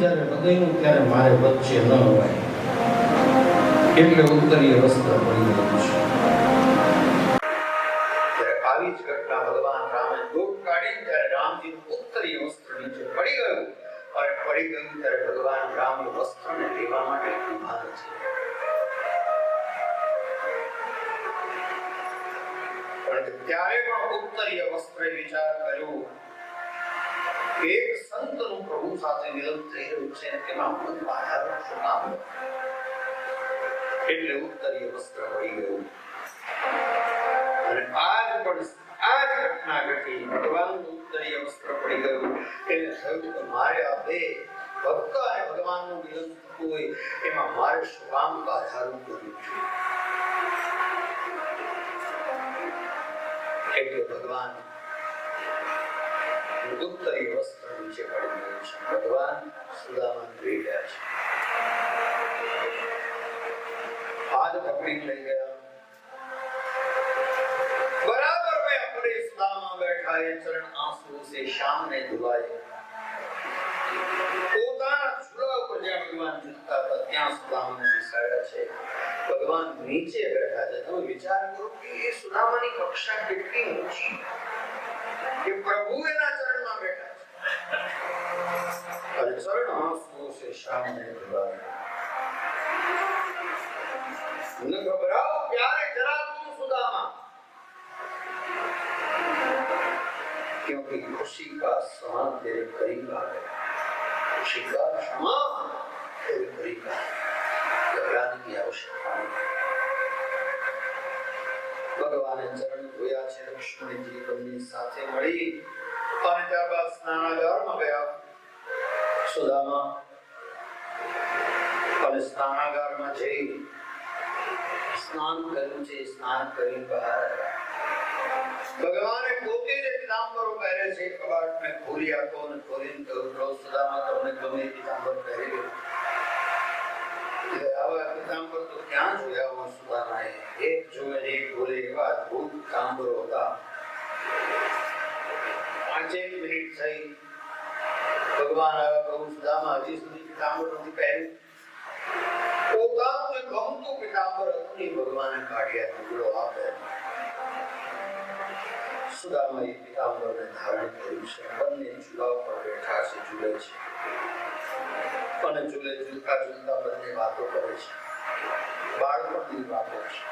જ્યારે હૃદયનું ત્યારે મારે વચ્ચે ન હોય, એટલે ઉત્તરીય વસ્ત્ર પડી ગયું છે. આવી જ ઘટના ભગવાન રામે દોટ કાઢી ત્યારે રામજીનું ઉત્તરીય વસ્ત્ર નીચે પડી ગયું, અને પડી ગયું ત્યારે ભગવાન રામ વસ્ત્રને લેવા માટે ઊભા નથી. ત્યારે પણ ઉત્તરીય વસ્ત્રે વિચાર કર્યો, એક સંતનું પ્રભુ સાથે મિલન થઈ રહ્યું છે, તેમાં હું બાધારૂપ શું કામ? એટલે ઉત્તરીય વસ્ત્ર પડી ગયું. અને આજ ઘટના ઘટી. ભગવાનનું ઉત્તરીય વસ્ત્ર પડી ગયું એટલે થયું કે મારે આ બે ભક્ત અને ભગવાનનું મિલન થતું હોય, એમાં મારે શું કામ બાધારૂપ કરવું છે? એટલે ભગવાન ઉત્તરીય વસ્ત્ર નીચે પડી ગયું છે. ભગવાન સુદામાને લઈ ગયા છે, હાથ પકડી લઈ ગયા. બરાબર મેં अपने सुदामा बैठा है, चरण आंसू से शाम ने धुलाए. પોતાના ઝૂલા ઉપર જ્યાં ભગવાન ઝૂલતા હતા ત્યાં સુદામાને બેસાડ્યા છે. ભગવાન નીચે બેઠા છે. તમે વિચાર કરો કે એ સુદામાની કક્ષા કેટલી ઊંચી, કે પ્રભુ એના ચરણમાં બેઠા છે, અને ચરણ આંસુ से शाम ने धुलाए. न घबराओ प्यारे जरा तुम सुदामा, क्योंकि खुशी का समा तेरे करीब आ गया. खुशी का समा तेरे करीब आ गया. घबराने की आवश्यकता नहीं. ભગવાને ચરણ ધોયા છે. લક્ષ્મણજી બંને સાથે મળી અને ત્યારબાદ સ્નાનાગારમાં ગયા સુદામા, અને સ્નાનાગારમાં જઈ સ્નાન કર્યું છે. સ્નાન કરી બહાર આવ્યા. ભગવાને પોતે જ પીતાંબરો પહેરે છે. કબાટને ખોલી આપો અને ખોલીને કહ્યું, સુદામા તમને ગમે પીતાંબર પહેરી લો. આવા પીતાંબર તો ક્યાં જોયા હોય સુદામાએ? એક જોવે એક બોલે એવા અદભુત પીતાંબરો હતા. 5 મિનિટ થઈ, ભગવાન આવ્યા, કહું સુદામા હજી સુધી પીતાંબર નથી પહેર્યું. પોતાનું ગમતું પીતાંબર હતું, ભગવાને કાઢ્યા ટુકડો આપે. સુદામાએ પીતાંબરને ધારણ કર્યું છે. બંને ચૂલા ઉપર બેઠા છે, ઝૂલે છે, અને ઝૂલે ઝૂલતા ઝૂલતા બંને વાતો કરે છે. બાળપણની વાતો છે.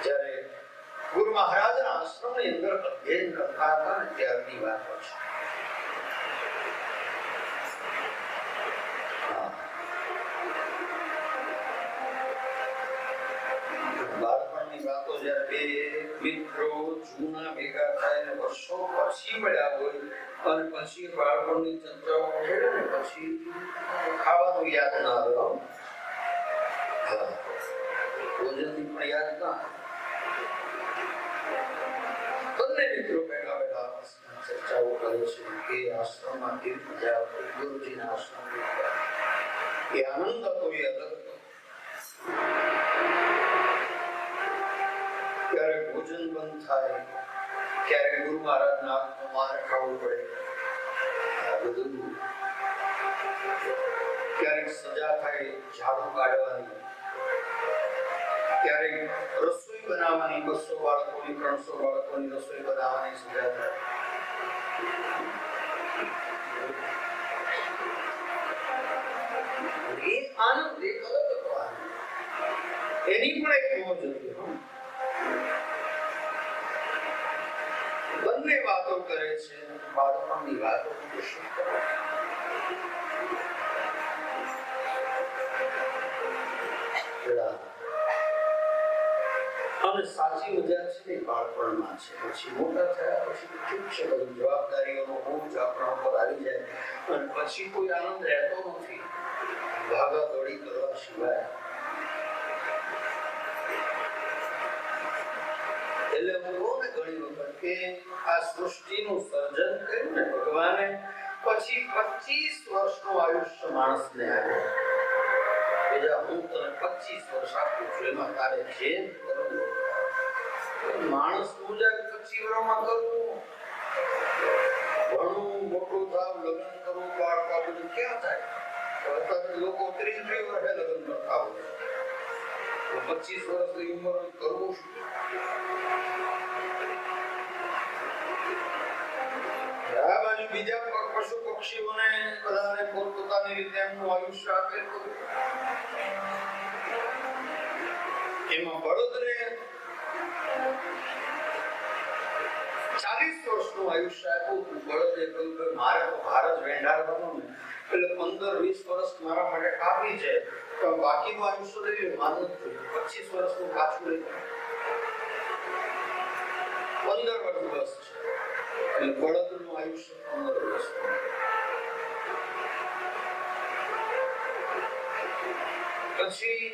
જ્યારે ગુરુ મહારાજના આશ્રમની અંદર અધ્યયન કરતા હતા ને ત્યારની વાતો છે. બાળપણની વાતો જ્યારે બે મિત્રો જૂના ભેગા થાય ને વર્ષો પછી મળ્યા હોય, અને પછી બાળપણની ચર્ચાઓ કરે ને પછી ખાવાનું યાદ ના આવે, ભોજનની પણ યાદ ના આવે. બંને મિત્રો ભેગા ભેગા ચર્ચાઓ કરે છે કે આશ્રમમાં કેવી મજા આવતી, ગુરુજીના આશ્રમ એ આનંદ હતો, એ અલગ હતો. ક્યારેક ભોજન બંધ થાય, ક્યારેક ગુરુ મહારાજના હાથમાં માર ખાવું પડે, બધું. ક્યારેક સજા થાય ઝાડુ કાઢવાની, ક્યારેક રસોઈ બનાવવાની, 200 બાળકોની 300 બાળકોની રસોઈ બનાવવાની સજા થાય. એ આનંદ એક અલગ હતો. એની પણ એક મોજ હતી. બંને વાતો કરે છે. બાળપણની વાતો શું કરે? અને સાચી મજા છે ને બાળપણમાં છે. પછી મોટા થયા પછી ઠીક છે, બધી જવાબદારીઓનો બોજ આપણા ઉપર આવી જાય, અને પછી કોઈ આનંદ રહેતો નથી ભાગા દોડી કરવા સિવાય. એટલે હું કહું ને ઘણી વખત કે આ સૃષ્ટિનું સર્જન કર્યું ને ભગવાને, પછી 25 વર્ષનું આયુષ્ય માણસને આવ્યું. બીજા હું તને 25 વર્ષ આપું છું, એમાં તારે જે કરવું. માણસ પૂજા 25 વર્ષમાં કરવું, ભણવું, મોટું થાવ, લગ્ન કરવું, બાળકો, બધું ક્યાં થાય? અત્યારે લોકો 30 વર્ષે લગ્ન કરતા હોય, 25 વર્ષની ઉંમર કરવું શું? આ બાજુ બીજા પશુ પક્ષીઓને બધાને પોતપોતાની રીતે એમનું આયુષ્ય આપેલું. એમાં બળદને 40 વર્ષનું આયુષ્ય આપ્યું. બળદે કહ્યું કે મારે તો ભારત વેંઢારવાનું ને, એટલે 15-20 વર્ષ મારા માટે કાપી છે, તો બાકીનું આયુષ્ય લઈ માનું 25 વર્ષનું પાછું લઈ 15 વર્ષ બસ છે. એટલે બળદનું આયુષ્ય 15 વર્ષ. પછી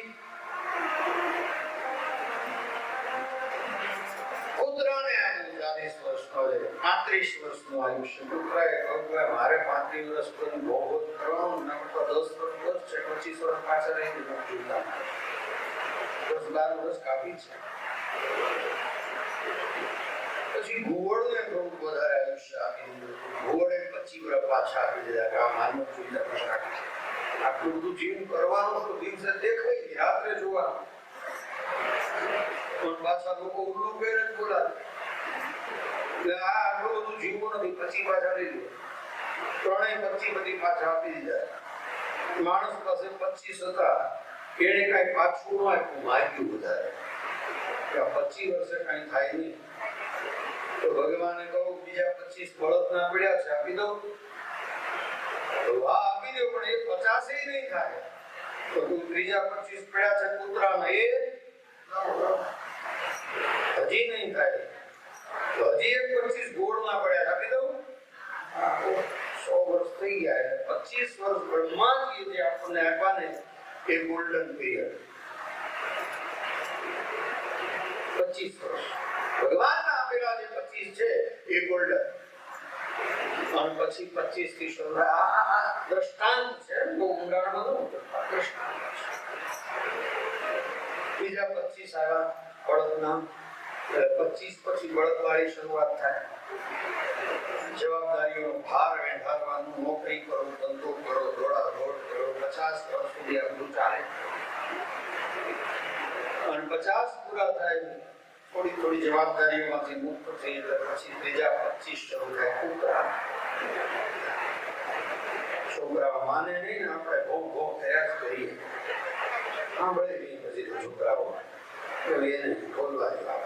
કૂતરાને 40 વર્ષનો 35 વર્ષનું આયુષ્ય. કૂતરાએ કહ્યું કે મારે 35 વર્ષ પછી ભોગો કરવાનું, ન તો 10 વર્ષ છે, 25 વર્ષ પાછળ રહી જીવતા 10-12 વર્ષ કાપી છે. પછી ઘુવડને થોડું વધારે આયુષ્ય આપી દીધું. ઘુવડે 25 વર્ષ પાછા આપી દીધા કે આ માનવ જોઈતા આટલું બધું જીવ કરવાનું તો દિવસે દેખાય નહીં, રાત્રે જોવાનું. પણ પાછા લોકો ઉલ્લું કરે જ બોલાવે એટલે આ આટલું બધું જીવવું નથી, પછી પાછા લઈ લે. ત્રણેય 25 બધી પાછા આપી દીધા. માણસ પાસે 25 હતા, એને કઈ પાછું ન આપ્યું, માગ્યું વધારે. 25 વર્ષે કઈ થાય નહીં. તો ભગવાને કહું બીજા 25 બળદના પડ્યા છે, આપી દઉં. તો આ આપી દો, પણ એ 50 નહીં થાય. તો ત્રીજા 25 પડ્યા છે કૂતરાના, એ હજી નહીં થાય. તો હજી એક 25 ગોળના પડ્યા, આપી દઉં. 100 વર્ષ થઈ ગયા. 25 વર્ષ બ્રહ્માજી જે આપણને આપ્યા ને એ ગોલ્ડન પીરિયડ. 25 વર્ષ ભગવાનના આપેલા જે 25 છે એ ગોલ્ડન. અને પછી 25 થી શરૂ થાય. આ દ્રષ્ટાંત છે, બહુ ઊંડાણમાં ન દ્રષ્ટાંત છે. બીજા 25 આવ્યા બળદના. 25 પછી બળદવાળી શરૂઆત થાય. જવાબદારીઓનો ભાર વેઠાડવાનું, નોકરી કરો, ધંધો કરો, દોડા દોડ કરો. 50 વર્ષ સુધી આ બધું ચાલે. અને 50 પૂરા થાય, થોડી થોડી જવાબદારીઓમાંથી મુક્ત થઈ, એટલે પછી ત્રીજા 25 શરૂ થાય. કૂતરા છોકરાઓ માને નહીં, આપણે બહુ કર્યા જ કરીએ. સાંભળે નહીં પછી તો છોકરાઓ એને બોલવા જેવા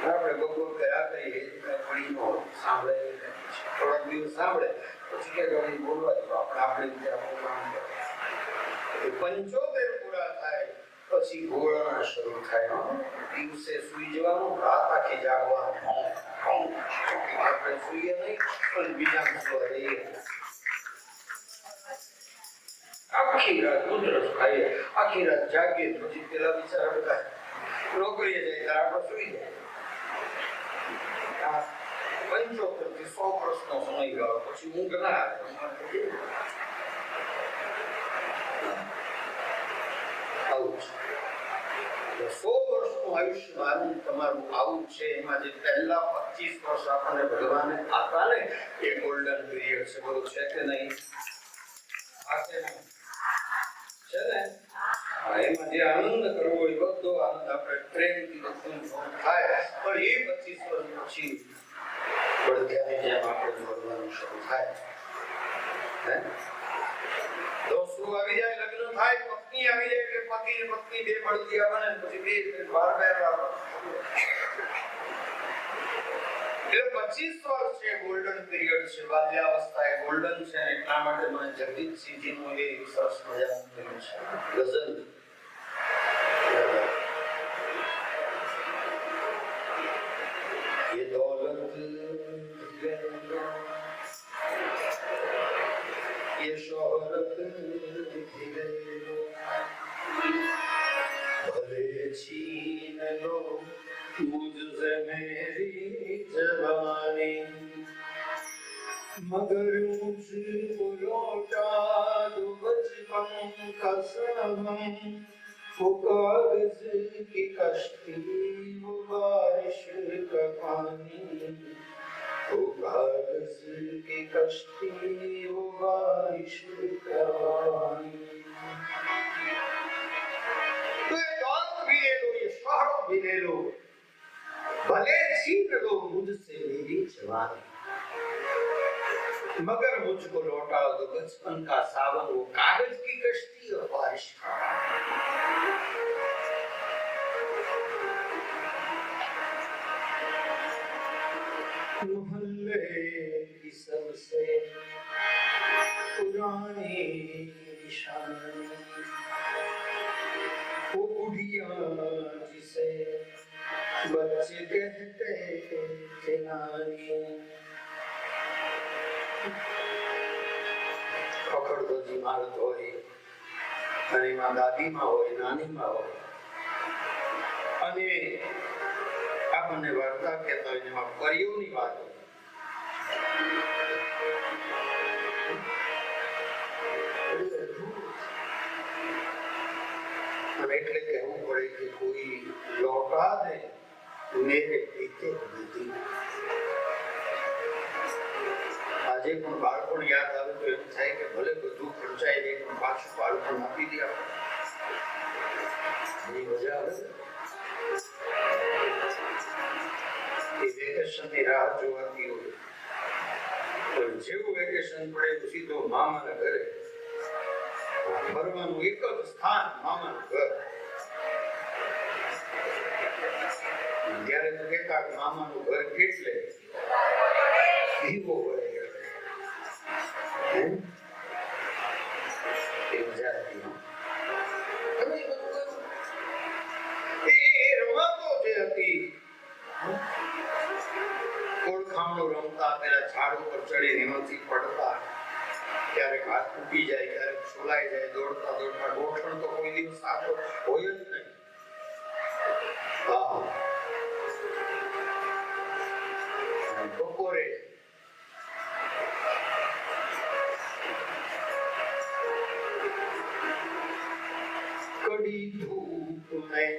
આપણે બહુ કર્યા કરીએ, પડી ન સાંભળે. થોડાક દિવસ સાંભળે પછી કે ગણી બોલવા જેવા આપણે રીતે આપણું કામ કરે. 75 પૂરા થાય પછી ઘોળાના શરૂ થાય. દિવસે સુઈ જવાનું, રાત આખી જાગવાનું. આપણે સુઈએ નહીં, પણ બીજા સુવા રહીએ. આખી રાત ઉધરસ ખાઈએ, આખી રાત જાગીએ. પછી પેલા બિચારા બધા નોકરીએ જાય ત્યારે આપણે સુઈ જાય. 75 થી 100 વર્ષનો સમયગાળો. પછી ઊંઘ ના આવે. 100 વર્ષનું આયુષ્યમાન તમારું આવું છે. એમાં જે પહેલા 25 વર્ષ આપણને ભગવાને આપ્યા ને એ ગોલ્ડન પીરિયડ છે. બોલું છે કે નહીં? છે ને? એમાં જે આનંદ કરવો એ બધો આનંદ આપણે પ્રેમથી થાય. પણ એ 25 વર્ષ પછી બળદિયાની જેમ આપણે દોડવાનું શરૂ થાય. દોસ્તું આવી જાય, લગ્ન થાય, પત્ની આવી જાય એટલે પતિ ને પત્ની બે બળદિયા બને. પછી બે 12 25 વર્ષ છે ગોલ્ડન પીરિયડ છે. બાલ્યાવસ્થા એ ગોલ્ડન છે. એટલા માટે મને જગદીશસિંહજી નું એ સરસ મજાનું ફિલ્મ છે ગઝલ. ये दौलत ये शोहरत भले छीन लो मुझसे मेरी जवानी, मगर मुझको लौटा दो बचपन का सनम. वो कागज की कश्ती, वो बारिश का पानी, की कश्ती वो बारिश करवानी। तो ये दौलत भी ले लो, ये शोहरत भी ले लो, भले छीन लो मुझसे मेरी जवानी, मगर मुझको लौटाओ तो बचपन का सावन, वो कागज की कश्ती और बारिश का। मोहल्ले की सबसे पुरानी निशानी, वो बुढ़िया जिसे बच्चे कहते थे नानी। ખખડધોજી મારત હોય અને એમાં દાદીમાં હોય, નાનીમાં હોય, અને આપણને વાર્તા કહેતા હોય જેમાં પરીઓની વાત હોય। અને એટલે કહેવું પડે કે કોઈ લૌટા દે મેરે પીતે નથી। આજે પણ બાળપણ યાદ આવે તો એમ થાય કે ભલે બધું ખર્ચાઈ જાય પણ પાછું બાળપણ આપી દે આપણને, મજા આવે। એ વેકેશનની રાહ જોવાતી હોય પણ જેવું વેકેશન પડે સીધો મામાના ઘરે ફરવાનું, એક જ સ્થાન મામાનું ઘર। ત્યારે તો કહેતા કે મામાનું ઘર કેટલે દીવો પડે રમતા, પેલા ઝાડ ઉપર ચડી એમાંથી પડતા, ક્યારેક હાથ તૂટી જાય, ક્યારેક છોલાઈ જાય, દોડતા દોડતા ગોઠણ તો કોઈ દિવસ સાચો હોય જ નહીં। બપોરે कड़ी धूप में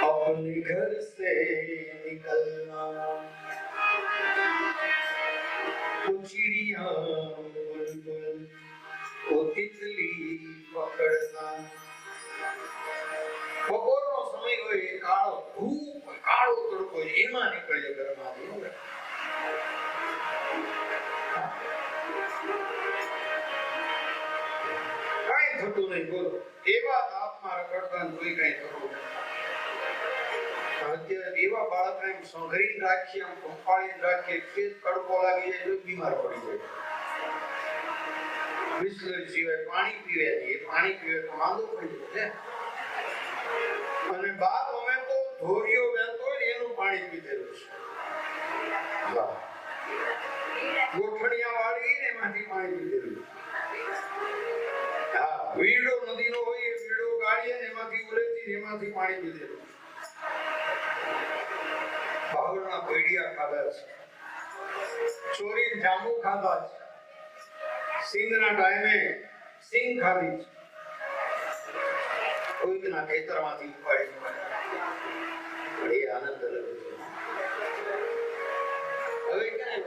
अपने घर से निकलना, वो चिड़िया बुलबुल वो तितली पकड़ना। बपोरનો સમય હોય, કાળો ધૂપ, કાળો તડકો, એમાં નીકળે ઘરમાંથી। કાંઈ થતું નહીં, બોલો, એવા તાપમાં રખડતા કોઈ કઈ થતું નહીં। અત્યારે એવા બાળકને એમ સંઘરીને રાખીએ, આમ પંપાળીને રાખીએ, કે તડકો લાગી જાય તો બીમાર પડી જાય। બિસ્લરી સિવાય પાણી પીવે નહીં, પાણી પીવે તો માંદો પડી જાય। અને બાપ અમે તો ધોરીઓ વહેતો હોય એનું પાણી પીધેલું છે, ગોઠણિયા વાળી ને એમાંથી પાણી પીધેલું। વીડો નદીનો હોય, વીડો ગાળીએ ને એમાંથી ઉલેચી એમાંથી પાણી પીધેલું। બાવળના ભેડિયા ખાધા છે, ચોરી જાંબુ ખાધા છે, સિંગના ટાઈમે સિંગ ખાધી છે, કોઈકના ખેતરમાંથી ઉપાડી એ આનંદ અલગ છે। હવે ક્યાં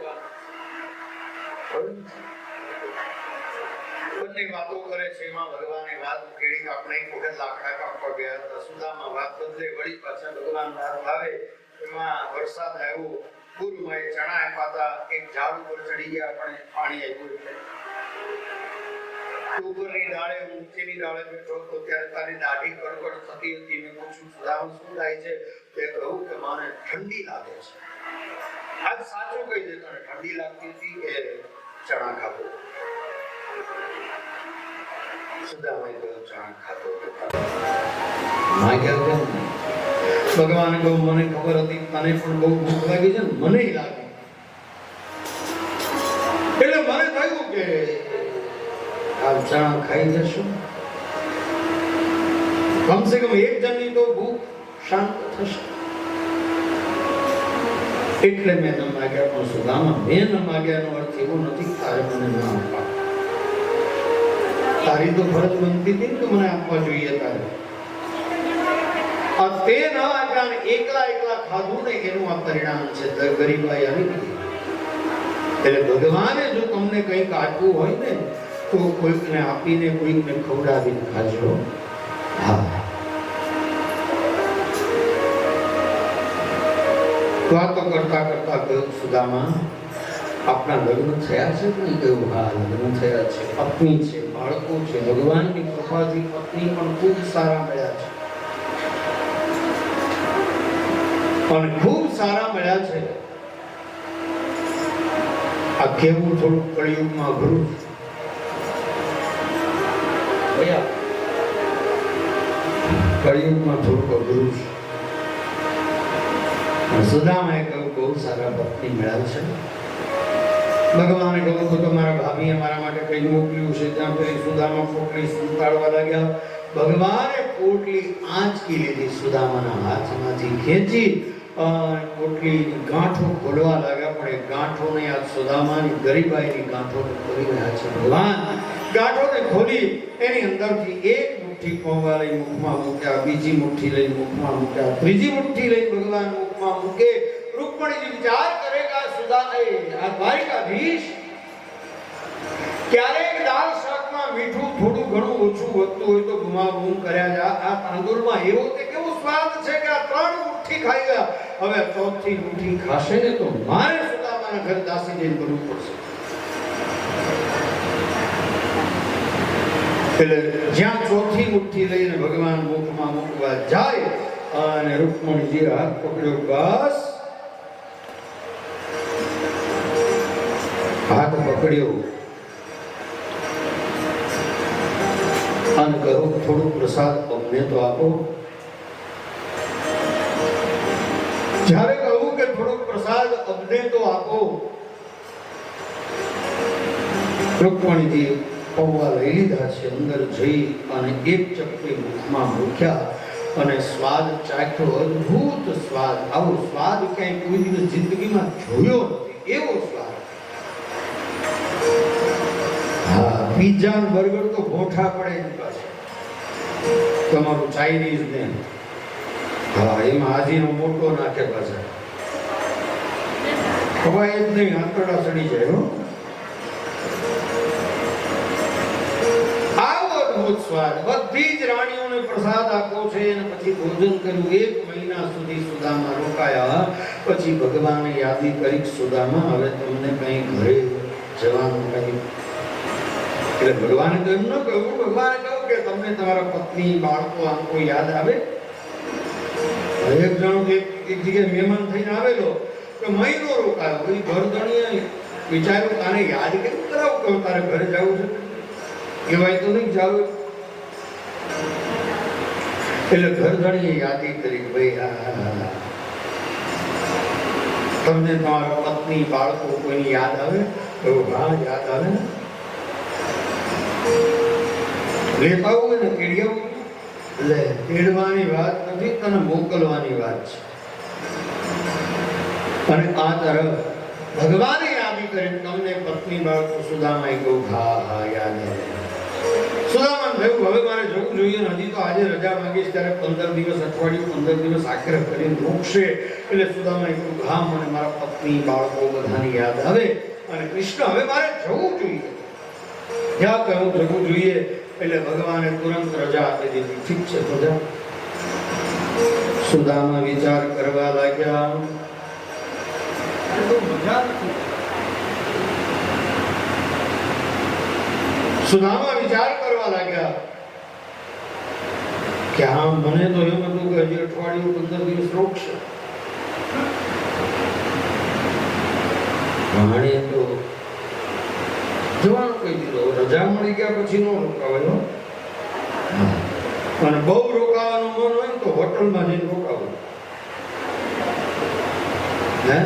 બંને વાતો કરે છે, એમાં ભગવાને વાત ઉકેલી। આપણે એક વખત લાકડા કાપવા ગયા હતા, સુદામા વાત બદલે વળી પાછા ભગવાન વાત આવે। એમાં વરસાદ આવ્યો, પૂરમાં ચણા આપ્યા હતા, એક ઝાડ ઉપર ચડી ગયા, આપણે પાણી આવ્યું એટલે ઉપરની ડાળે નીચેની ડાળે બેઠો હતો, ત્યારે તારી દાઢી કડકડ થતી હતી। મેં પૂછ્યું સુદામા શું થાય છે? તે કહ્યું કે મને ઠંડી લાગે છે। આજ સાચું કહી દે, તને ઠંડી લાગતી હતી કે ચણા ખાતો? સુદામાએ કહ્યું ચણા ખાતો હતો। ભગવાને કહ્યું મને ખબર હતી, તને પણ બહુ ભૂખ લાગી છે, મને લાગી, એટલે મને થયું કે આ ચણા ખાઈ જશું, કમસે કમ એક જણની તો ભૂખ શાંત થશે। એટલે મેં ન માગ્યા। પણ સુદામા, મેં ન માગ્યાનો અર્થ એવો નથી તારે મને ના આપવા, તારી તો ફરજ બનતી હતી ને કે મને આપવા જોઈએ તારે। તે ન આપ્યા, એકલા એકલા ખાધું ને એનું આ પરિણામ છે, ગરીબાઈ આવી ગઈ। એટલે ભગવાને જો તમને કંઈક આપવું હોય ને તો કોઈકને આપીને કોઈકને ખવડાવીને ખાજો. હા, વાતો કરતા કરતા કહ્યું, સુદામા આપણા લગ્ન થયા છે? નહીં. કહ્યું, હા લગ્ન થયા છે, પત્ની છે, બાળકો છે. ભગવાનની કૃપાથી પત્ની પણ ખૂબ સારા મળ્યા છે અને ખૂબ સારા મળ્યા છે. આ કેવું થોડુંક કળિયુગમાં અઘરું છે, કળિયુગમાં થોડુંક અઘરું છે. સુદામાએ કહ્યું, બહુ સારા પત્ની મળ્યા છે. ભગવાને કહ્યું તો તમારા ભાભીએ મારા માટે કઈ મોકલ્યું છે. ત્યાં પેલી સુદામા પોટલી સંતાડવા લાગ્યા. ભગવાને પોટલી આંચકી લીધી, સુદામાના હાથમાંથી ખેંચી પોટલી ગાંઠો ખોલવા લાગ્યા. પણ એ ગાંઠોને આ સુદામાની ગરીબાઈની ગાંઠોને ખોલી રહ્યા છે. ભગવાન ગાંઠોને ખોલી એની અંદરથી એક મુઠ્ઠી પૌવા લઈ મુખમાં મૂક્યા, બીજી મુઠ્ઠી લઈ મુખમાં મૂક્યા, ત્રીજી મુઠ્ઠી લઈ ભગવાન મુખમાં મૂકે. રૂકમણીજી વિચાર કરે કે આ દ્વારિકાધીશ ક્યારેક દાળ શાકમાં મીઠું થોડું ઘણું ઓછું વધતું હોય તો ગુમાવું કર્યા છે. આ તાંદુળમાં એવો તે કેવો સ્વાદ છે કે આ 3 મુઠ્ઠી ખાઈ ગયા. હવે ચોથી મુઠ્ઠી ખાશે ને તો મારે સુદામાના ઘર દાસી જઈને કરવું પડશે. એટલે જ્યાં ચોથી મુઠ્ઠી લઈને ભગવાન મુખમાં મૂકવા જાય અને રૂકમણીજી હાથ પકડ્યો, બસ હાથ પકડ્યો અને કહ્યું, થોડું પ્રસાદ અમને તો આપો. જ્યારે કહું કે થોડું પ્રસાદ અમને તો આપો, રૂકમણીજી પૌવા લઈ લીધા છે, અંદર જઈ અને એક ચપટી મુખમાં મૂક્યા અને સ્વાદ ચાખ્યો. અદ્ભુત સ્વાદ. આવો સ્વાદ ક્યાંય કોઈ દિવસ જિંદગીમાં જોયો નથી, એવો સ્વાદ. હા, પિઝા અને બર્ગર તો ગોઠા પડે એની પાસે. તમારું ચાઇનીઝ ને હા, એમાં હાજીનો મોટો નાખે પાછા, ખવાય જ નહીં, આંતરડા સડી જાય. હો, આવો અદ્ભુત સ્વાદ. બધી જ રાણીઓને પ્રસાદ આપો છે અને પછી ભોજન કર્યું. 1 મહિના સુધી સુદામા રોકાયા. પછી ભગવાને યાદી કરી, સુદામા હવે તમને કઈ ઘરે જવાનું કઈ. એટલે ભગવાને તો એમ ન કહ્યું. ભગવાને કહ્યું કે તમને તમારા પત્ની બાળકો આમ કોઈ યાદ આવે? એક જણો એક જગ્યાએ મહેમાન થઈને આવેલો કે મહિનો રોકાયો. પછી ઘરધણીએ વિચાર્યું, તારે યાદ કેમ કરાવું? કહું, તારે ઘરે જવું છે? કહેવાય તો નહીં જાવ. એટલે ઘરધણીએ યાદી કરી, ભાઈ તમને તમારા પત્ની બાળકો કોઈની યાદ આવે? તો હા, યાદ આવે ને. લેતા હોય ને તેડ્યા. એટલે તેડવાની વાત નથી, તને મોકલવાની વાત છે. અને આ તરફ ભગવાને યાદી કરી, તમને પત્ની બાળકો. સુદામાએ કહ્યું, હા હા યાદ આવે. સુદામાને થયું, હવે મારે જવું જોઈએ. હજી તો આજે રજા માંગીશ ત્યારે 15 દિવસ અઠવાડિયું 15 દિવસ આખરે કરીને રોકશે. એટલે સુદામાએ કહ્યું, હા મને મારા પત્ની બાળકો બધાની યાદ આવે અને કૃષ્ણ હવે મારે જવું જોઈએ. જ્યાં કહ્યું જવું જોઈએ. એટલે ભગવાને તુરંત રજા આપી દીધી. ઠીક છે, પ્રજા. સુદામા વિચાર કરવા લાગ્યા. સુદામા વિચાર કરવા લાગ્યા કે હા, મને તો એમ હતું કે હજી અઠવાડિયું 15 દિવસ રોકશે. ભાણે તો જવાનું કહી દીધું. રજા મળી ગયા પછી નો રોકાવાયો. અને બહુ રોકાવાનું મન હોય તો હોટલમાં જઈને રોકાવું. હે,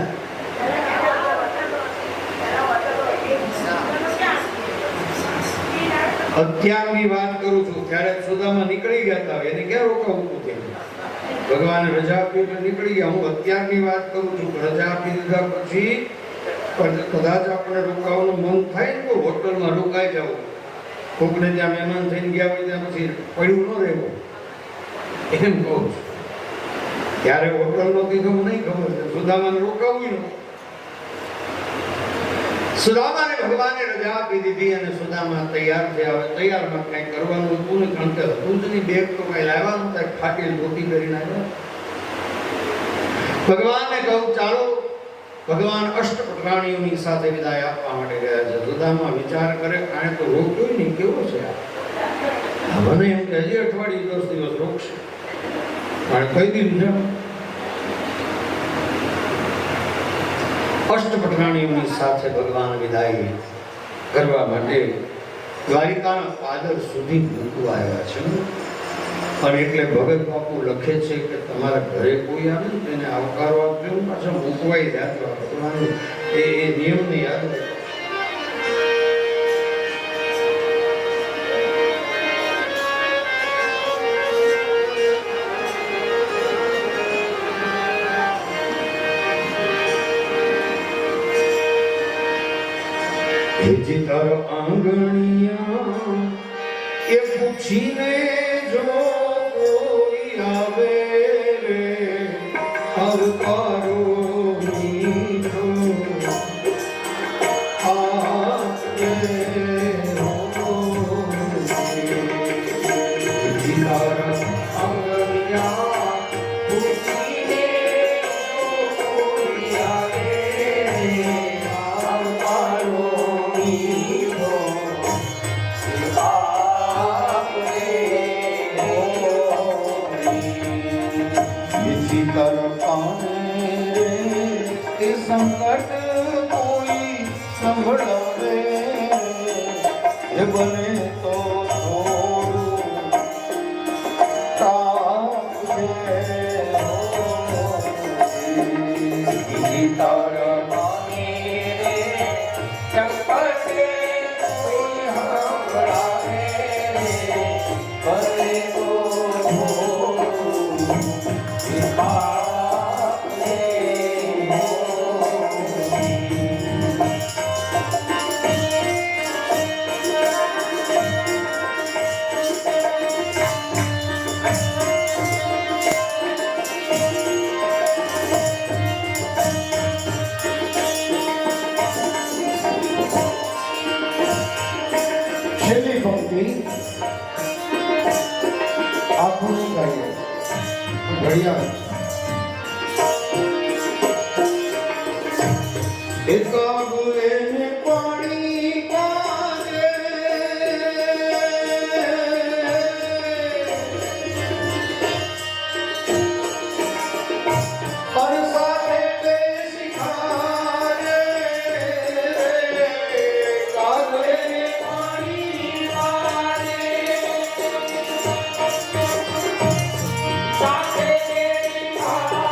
અત્યારની વાત કરું છું. ત્યારે સુદામા નીકળી ગયા હતા, એને ક્યાં રોકાવું હતું? ભગવાને રજા આપી એટલે નીકળી ગયા. હું અત્યારની વાત કરું છું. રજા આપી દીધા પછી કદાચ આપણે રોકાવાનું મન થાય ને તો હોટલમાં રોકાઈ જવું. કોકને ત્યાં મહેમાન થઈને ગયા હોય ત્યાં પછી પડ્યું ન રહેવું, એમ કહું છું. ત્યારે હોટલ નો કીધું નહીં ખબર છે. સુદામાને રોકાવું ન. સુદામાને ભગવાને રજા આપી દીધી અને સુદામા તૈયાર થયા. હવે તૈયારમાં કંઈ કરવાનું હતું ને, કારણ કે હતું જ નહીં, બેગ તો કંઈ લાવ્યા નતા, ફાટેલ ધોતી કરીને આવ્યા. ભગવાનને કહું ચાલો. ભગવાન અષ્ટપ્રાણીઓની સાથે વિદાય આપવા માટે ગયા છે. સુદામા વિચાર કરે, આને તો રોક્યો નહીં, કેવો છે આ? મને એમ કે હજી અઠવાડિયું 10 દિવસ રોકશે, પણ કહી દીધું છે. અષ્ટપટરાણીઓની સાથે ભગવાન વિદાય કરવા માટે દ્વારિકાના પાદર સુધી મૂકવા આવ્યા છે. અને એટલે ભગત બાપુ લખે છે કે તમારા ઘરે કોઈ આવે ને તેને આવકારો આપજો, પાછા મૂકવાય યાદ રાખવાનું. એ નિયમને યાદ રાખો. હેજી તારો આંગણિયા એ પૂછીને જો કોઈ આવે રે આવકારો મીઠો આપે હેજી તારો આંગણિયા પૂછીને જો કોઈ આવે આવકારો સંકટ કોઈ સંભળાવે એ બને તો થોડું તાપશે તારા માને સંકટ કોઈ સંભળાવે બને તો છેલ્લી પંક્તિ આખું નહીં ગાઈએ, ઘડિયાળ એકાગુએ ને પાણી કાજે પર સાથે બેસી ખારે કાગુએ ને પાણી કાજે સાથે બેસી ખારે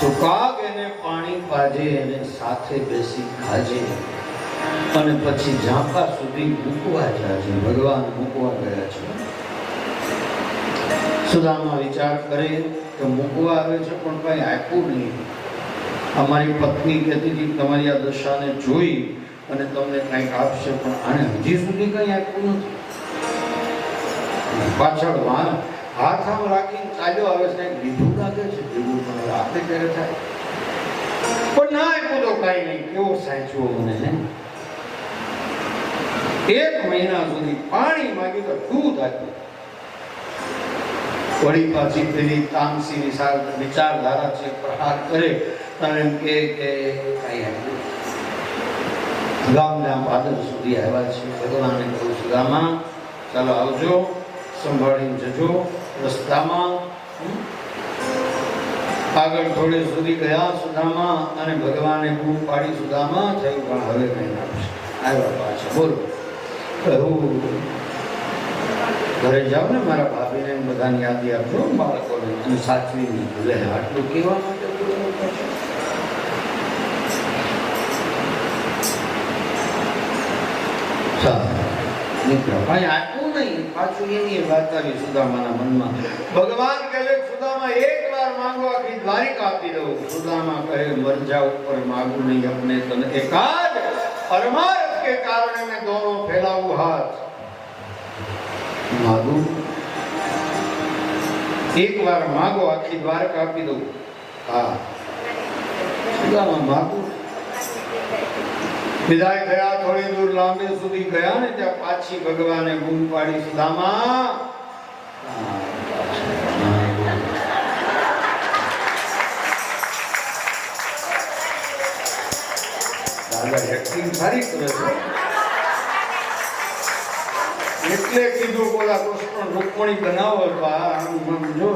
તો કાગ એને પાણી પાજે અને સાથે બેસી ખાજે અને પછી ઝાંપા સુધી મૂકવા જાજે. ભગવાન મૂકવા ગયા છે. સુદામા વિચાર કરે કે મૂકવા આવે છે પણ કઈ આપ્યું નહીં. અમારી પત્ની કહેતી હતી તમારી આ દશાને જોઈ અને તમને કંઈક આપશે, પણ આને હજી સુધી કંઈ આપ્યું નથી. પાછળ હાથ આમ રાખીને ચાલ્યો આવે છે, લીધું લાગે છે, લીધું પણ આપે ત્યારે થાય પણ ના આપ્યું તો કઈ નહીં. કેવો સાચવો મને હે 1 મહિના સુધી પાણી માંગ્યું તો દૂધ આપ્યું. વળી પાછી પેલી તામસી વિચારધારા છે, પ્રહાર કરે અને એમ કે કઈ આપ્યું. ગામના પાદર સુધી આવ્યા છે. ભગવાને કહ્યું, સુદામા ચાલો આવજો, સંભાળીને જજો. રસ્તામાં આગળ થોડે સુધી ગયા સુદામા, અને ભગવાને બૂમ પાડી, સુદામા થયું પણ હવે કઈ આપશે. આવ્યા પાછા. બોલો, કહું ઘરે જાઓ ને મારા ભાભીને બધાને યાદી આપજો, બાળકોને, અને સાચવી નહીં ભૂલે. આટલું કહેવા માટે કઈ આટલું નહીં. પાછું એની વાત આવી સુદામાના મનમાં. ભગવાન કહે સુદામા એક વાર માંગો, આખી દ્વારિકા આપી દઉં. સુદામા કહે મરજા ઉપર માગું નહીં अपने तन एकाद परमार्थ के कारण मैं दोनों फैलाऊं हाथ. मांगू एक बार मांगो, आखी द्वारका આપી દઉં. હા, સુદામા માગું. વિદાય થયા, થોડી દૂર લાંબે સુધી ગયા ને ત્યાં પાછી ભગવાને બૂમ પાડી, સુદામા. દાદા એક્ટિંગ સારી કરે છે એટલે કીધું બોલા કૃષ્ણ રૂકમણી બનાવો. આમ જો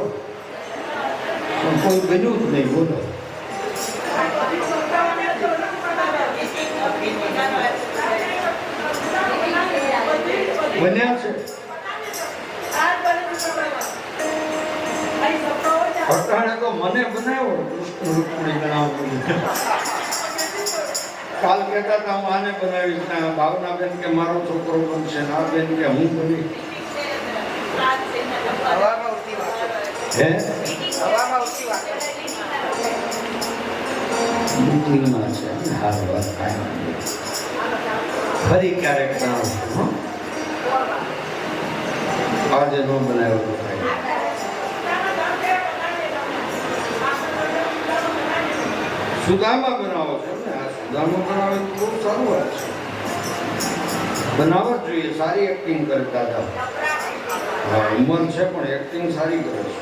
કોઈ બન્યું જ નહીં. બોલો, બન્યા છે. અટાણે તો મને બનાવ્યો કૃષ્ણ રૂકમણી બનાવો. કાલ કહેતા હતા હું આને બનાવીશ, ભાવના બેન કે મારો છોકરો બનશે, આ બેન કે હું બની. ફરી ક્યારેક બનાવું. આજે નો બનાવ્યો તો સુદામા બનાવો છો ને? આ સુદામા બનાવે તો બહુ સારું વાત છે. બનાવવા જ જોઈએ. સારી એક્ટિંગ કરતા હતા. હા, ઉંમર છે પણ એક્ટિંગ સારી કરે છે.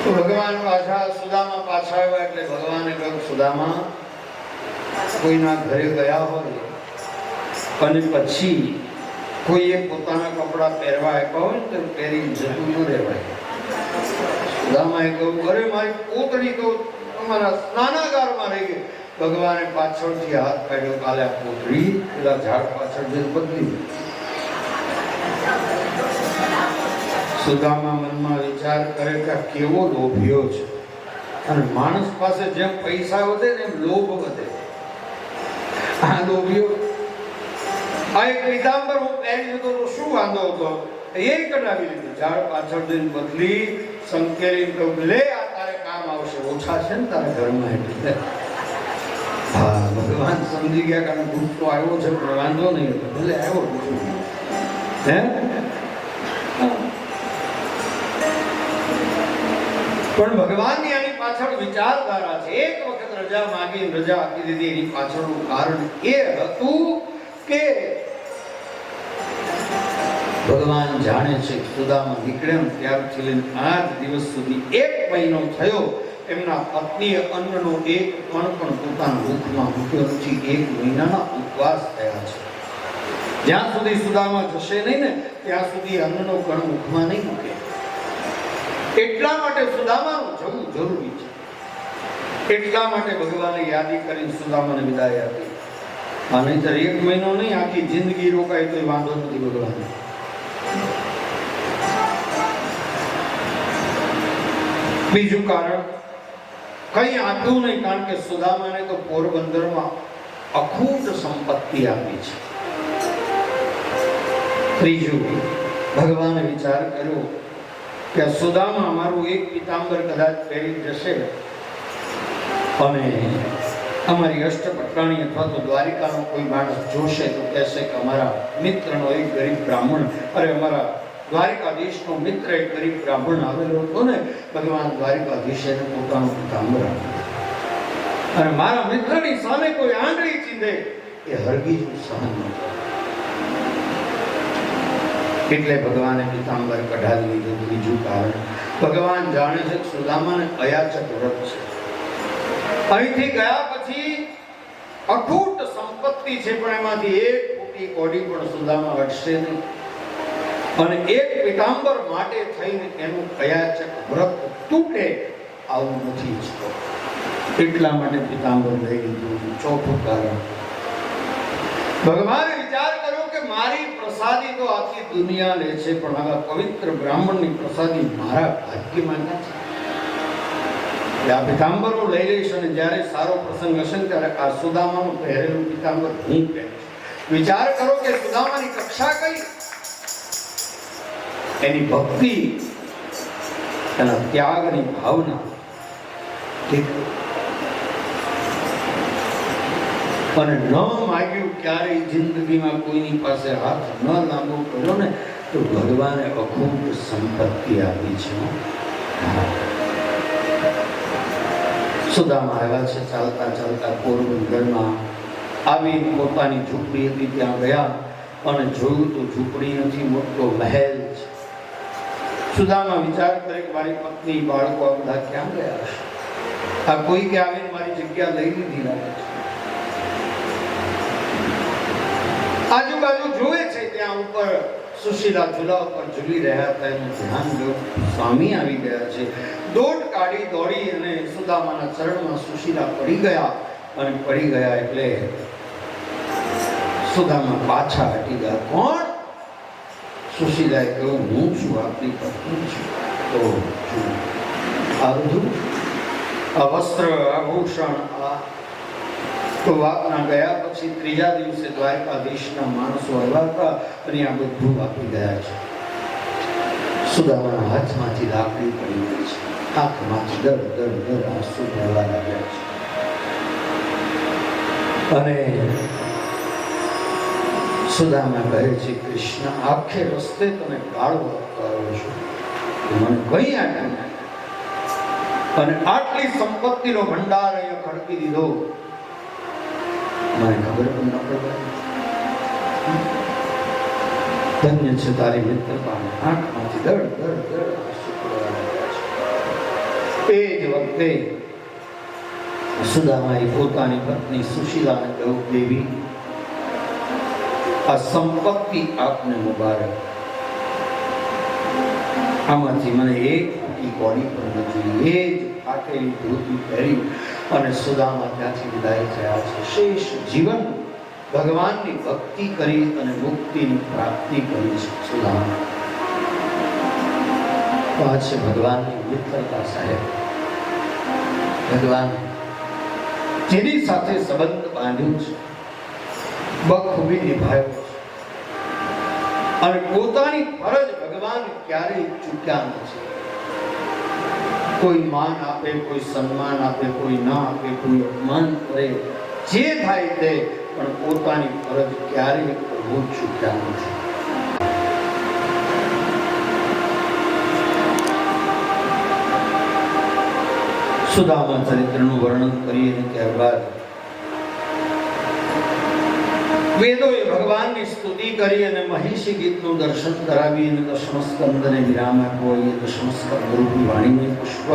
તો ભગવાન પાછા સુદામા પાછા આવ્યા એટલે ભગવાને કહ્યું, સુદામા કોઈના ઘરે ગયા હોય અને પછી કોઈએ પોતાના કપડા પહેરવા આપ્યા હોય ને તો પહેરી જતું ન રહેવાય. સુદામાએ કહ્યું, અરે મારી પોતરી તો તમારા સ્નાનાગારમાં રહી ગઈ. ભગવાને પાછળથી હાથ કાઢ્યો, કાલે આ પોતરી પેલા ઝાડ પાછળ જઈને બદલી. સુદામા મનમાં વિચાર કરે કે કેવો લોભિયો છે, અને માણસ પાસે જેમ પૈસા વધે ને એમ લોભ વધે. આ લોભિયો આ એક પીતાંબર હું પહેરી જતો તો શું વાંધો હતો, એ કઢાવી લીધું. ઝાડ પાછળ જઈને બદલી, સંકેલી કહું, લે આ તારે કામ આવશે, ઓછા છે ને તારા ઘરમાં એટલે. હા, ભગવાન સમજી ગયા કારણ ગુસ્સો આવ્યો છે પણ વાંધો નહીં હતો, ભલે આવ્યો હે. પણ ભગવાનની આની પાછળ વિચારધારા છે. એક વખત રજા માંગી, રજા આપી દીધી. એની પાછળનું કારણ એ હતું કે ભગવાન જાણે છે સુદામા નીકળ્યા ત્યારથી લઈને આજ દિવસ સુધી 1 મહિનો થયો એમના પત્નીએ અન્નનો એક કણ પણ પોતાના મુખમાં મૂક્યો નથી. 1 મહિનાના ઉપવાસ થયા છે. જ્યાં સુધી સુદામા જશે નહીં ને ત્યાં સુધી અન્નનો કણ મુખમાં નહીં મૂકે. એટલા માટે સુદામાનું જવું જરૂરી છે. એટલા માટે ભગવાને યાદી કરીને સુદામાને વિદાય આપી. આ નહીંતર 1 મહિનો નહીં, આખી જિંદગી રોકાય તો વાંધો નથી ભગવાન. બીજું કારણ કઈ આપ્યું નહીં, કારણ કે સુદામાને તો પોરબંદરમાં અખૂટ સંપત્તિ આપી છે. ત્રીજું, ભગવાને વિચાર કર્યો કે સુદામા મારું એક પીતાંબર કદાચ પહેરી જશે અને અમારી અષ્ટપટરાણી અથવા તો દ્વારિકાનો કોઈ માણસ જોશે તો કહેશે કે અમારા મિત્રનો એક ગરીબ બ્રાહ્મણ, અરે અમારા દ્વારિકાધીશનો મિત્ર એક ગરીબ બ્રાહ્મણ આવેલો હતો ને, ભગવાન દ્વારિકાધીશે પોતાનો પીતાંબર આપ્યો. અને મારા મિત્રની સામે કોઈ આંગળી ચીંધે એ હરગીજ સહન ન કરે. એટલે ભગવાને પીતાંબર કઢાવી લીધું. બીજું કારણ, ભગવાન જાણે છે કે સુદામાને અયાચક વ્રત છે. અહીંથી ગયા પછી અખૂટ સંપત્તિ છે, પણ એમાંથી એક ફૂટી કોડી પણ સુદામા હટશે નહીં. અને એક પીતાંબર માટે થઈને એનું અયાચક વ્રત તૂટે આવું નથી ઈચ્છતો. એટલા માટે પીતાંબર લઈ લીધું. ચોથું કારણ, ભગવાને વિચાર કર્યો કે મારી પ્રસાદી તો આખી દુનિયા લે છે, પણ આવા પવિત્ર બ્રાહ્મણની પ્રસાદી મારા ભાગ્યમાં નથી. આ પીતાંબરો લઈ લઈશ અને જ્યારે સારો પ્રસંગ હશે ને ત્યારે આ સુદામાનું પહેરેલું પીતાંબર હું પહેરીશ. વિચાર કરો કે સુદામાની કક્ષા કઈ, એની ભક્તિ, એના ત્યાગની ભાવના કેટલી. અને ન માગ્યું ક્યારેય જિંદગીમાં કોઈની પાસે હાથ ન લાંબો કર્યો ને તો ભગવાને અખૂટ સંપત્તિ આપી છે. સુદામા આવ્યા છે ચાલતા ચાલતા પોરબંદરમાં આવી પોતાની ઝૂંપડી હતી ત્યાં ગયા અને જોયું તો ઝૂંપડી નથી, મોટો મહેલ છે. સુદામા વિચાર કરે કે મારી પત્ની બાળકો આ બધા ક્યાં ગયા હશે, આ કોઈ કે આવીને મારી જગ્યા લઈ લીધી લાગે છે. આજુબાજુ જોવે છે, ત્યાં ઉપર સુશીલા ઝૂલા ઉપર ઝૂલી રહ્યા હતા, એનું ધ્યાન ગયું. સ્વામી આવી ગયા છે. દોડ કાઢી દોડી અને સુદામાના ચરણમાં સુશીલા પડી ગયા. અને પડી ગયા એટલે સુદામા પાછા હટી ગયા. કોણ? સુશીલાએ કહ્યું, હું છું, આપની પત્ની છું. તો આ બધું, આ વસ્ત્ર, આભૂષણ, આ તો વાતના ગયા પછી ત્રીજા દિવસે દ્વારકાધીશના માણસો આવ્યા હતા અને આ બધું આપી ગયા છે. સુદામાના હાથમાંથી લાકડી પડી ગઈ છે, આંખમાંથી દર દર દર આંસુ વહેવા લાગ્યા છે. અને સુદામા કહે છે, કૃષ્ણ, આખે રસ્તે તમે ગાળો આપતો આવ્યો છો, મને કઈ આટલું, અને આટલી સંપત્તિનો ભંડાર અહીંયા ખડકી દીધો, મને ખબર પણ ન પડવાની. ધન્ય છે તારી મિત્રતા. આંખમાંથી દળ દળ દળ આંસુ પડવા લાગ્યા છે. એ જ વખતે સુદામાએ પોતાની પત્ની સુશીલાને કહ્યું, દેવી, આ સંપત્તિ આપને મુબારક. આમાંથી મને એક ફૂટી કોડી પણ નથી. એ જ ફાટેલી ધોતી પહેરી અને સુદામા ત્યાંથી વિદાય થયા છે. શેષ જીવન ભગવાનની ભક્તિ કરી અને મુક્તિની પ્રાપ્તિ કરી છે. સુદામા આ છે ભગવાનની મિત્રતા. સાહેબ, ભગવાન જેની સાથે સંબંધ બાંધ્યું છે, બખૂબી નિભાવ્યો છે, અને પોતાની ફરજ ભગવાન ક્યારેય ચૂક્યા નથી. કોઈ માન આપે, કોઈ સન્માન આપે, કોઈ ના આપે, કોઈ અપમાન કરે, જે થાય તે, પણ પોતાની ફરજ ક્યારેય કરવું ચૂક્યા નથી. સુદામા ચરિત્રનું વર્ણન કરીએ ત્યારબાદ વેદોએ ભગવાનની સ્તુતિ કરી અને મહિષી ગીતનું દર્શન કરાવી અને દશમ સ્કંદને વિરામ આપ્યો. એ દશમ સ્કંદ રૂપી વાણીને પુષ્પ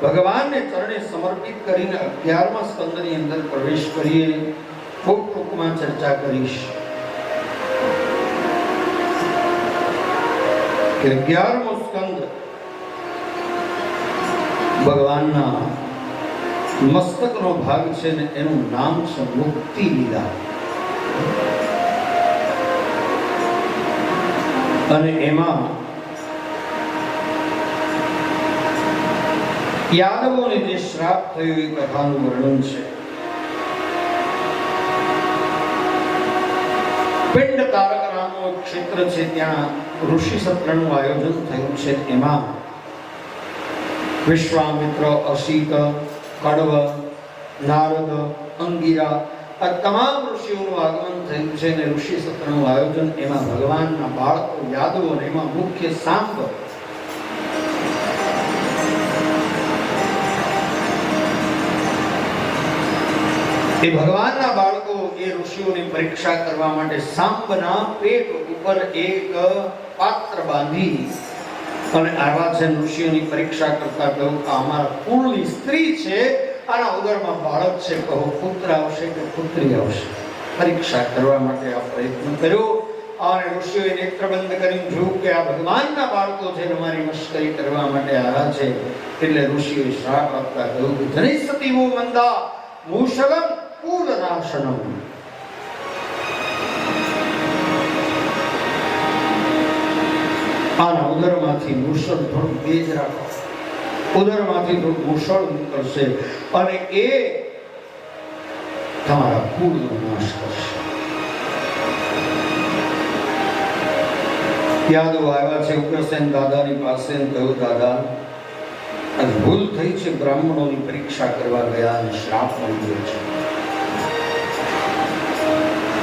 ભગવાનને ચરણે સમર્પિત કરીને 11મા સ્કંદની અંદર પ્રવેશ કરીએ. ખૂબ ટૂંકમાં ચર્ચા કરીશ કે 11મો સ્કંદ ભગવાનના મસ્તકનો ભાગ છે ને એનું નામ છે મુક્તિ લીલા. અને એમાં યાદવોને જે શ્રાપ થયો એ કથાનું વર્ણન છે. પિંડ તારક નામનું એક ક્ષેત્ર છે, ત્યાં ઋષિ સત્રનું આયોજન થયું છે. એમાં વિશ્વામિત્ર, અસિત, કડવ, નારદ, અંગિરા આ તમામ ઋષિઓનું આગમન થયું છે અને ઋષિ સત્રનું આયોજન. એમાં ભગવાનના બાળકો યાદવો અને એમાં મુખ્ય સાંબ એ ભગવાનના બાળકો એ ઋષિઓની પરીક્ષા કરવા માટે સાંબના પેટ ઉપર એક પાત્ર બાંધી અને આવા છે ઋષિઓની પરીક્ષા કરતા કહ્યું કે અમારા કુળની સ્ત્રી છે, આના ઉદરમાં બાળક છે, કહો પુત્ર આવશે કે પુત્રી આવશે. પરીક્ષા કરવા માટે આ પ્રયત્ન કર્યો અને ઋષિઓએ નેત્ર બંધ કરીને જોયું કે આ ભગવાનના બાળકો છે, અમારી મશ્કરી કરવા માટે આવ્યા છે. એટલે ઋષિઓએ શ્રાપ આપતા કહ્યું કે જનિષ્યતિવો મંદા મૂષલમ કુલનાશનમ. આના ઉદરમાંથી મૂષળ થોડું તેજ રાખો, ઉદરમાંથી થોડું મૂષળ નીકળશે અને એ તમારા કુળનો નાશ કરશે. યાદો આવ્યા છે ઉગ્રસેન દાદાની પાસે, કહ્યું દાદા આજ ભૂલ થઈ છે, બ્રાહ્મણોની પરીક્ષા કરવા ગયા અને શ્રાપ મળી ગયો છે.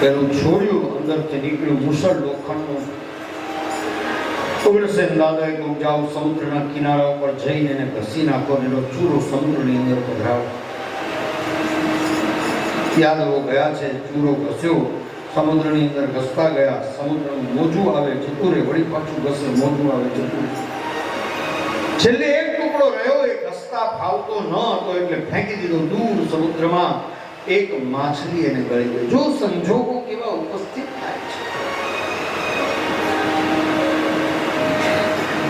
પેલું છોડ્યું, અંદરથી નીકળ્યું મુસળ લોખંડનું. ઉગ્રસેન દાદાએ કહ્યું જાઓ સમુદ્રના કિનારા ઉપર જઈને એને ઘસી નાખો, એનો ચૂરો સમુદ્રની અંદર પધરાવો. યાદવો ગયા છે, ચૂરો ઘસ્યો, સમુદ્રની અંદર ઘસતા ગયા, સમુદ્રનું મોજું આવે જતું રહે, વળી પાછું ઘસે, મોજું આવે જતું. છેલ્લે એક ટુકડો રહ્યો, એ ઘસતા ફાવતો ન હતો એટલે ફેંકી દીધો દૂર સમુદ્રમાં. એક માછલી એને ગળી ગઈ. જો સંજોગો કેવા ઉપસ્થિત થાય છે.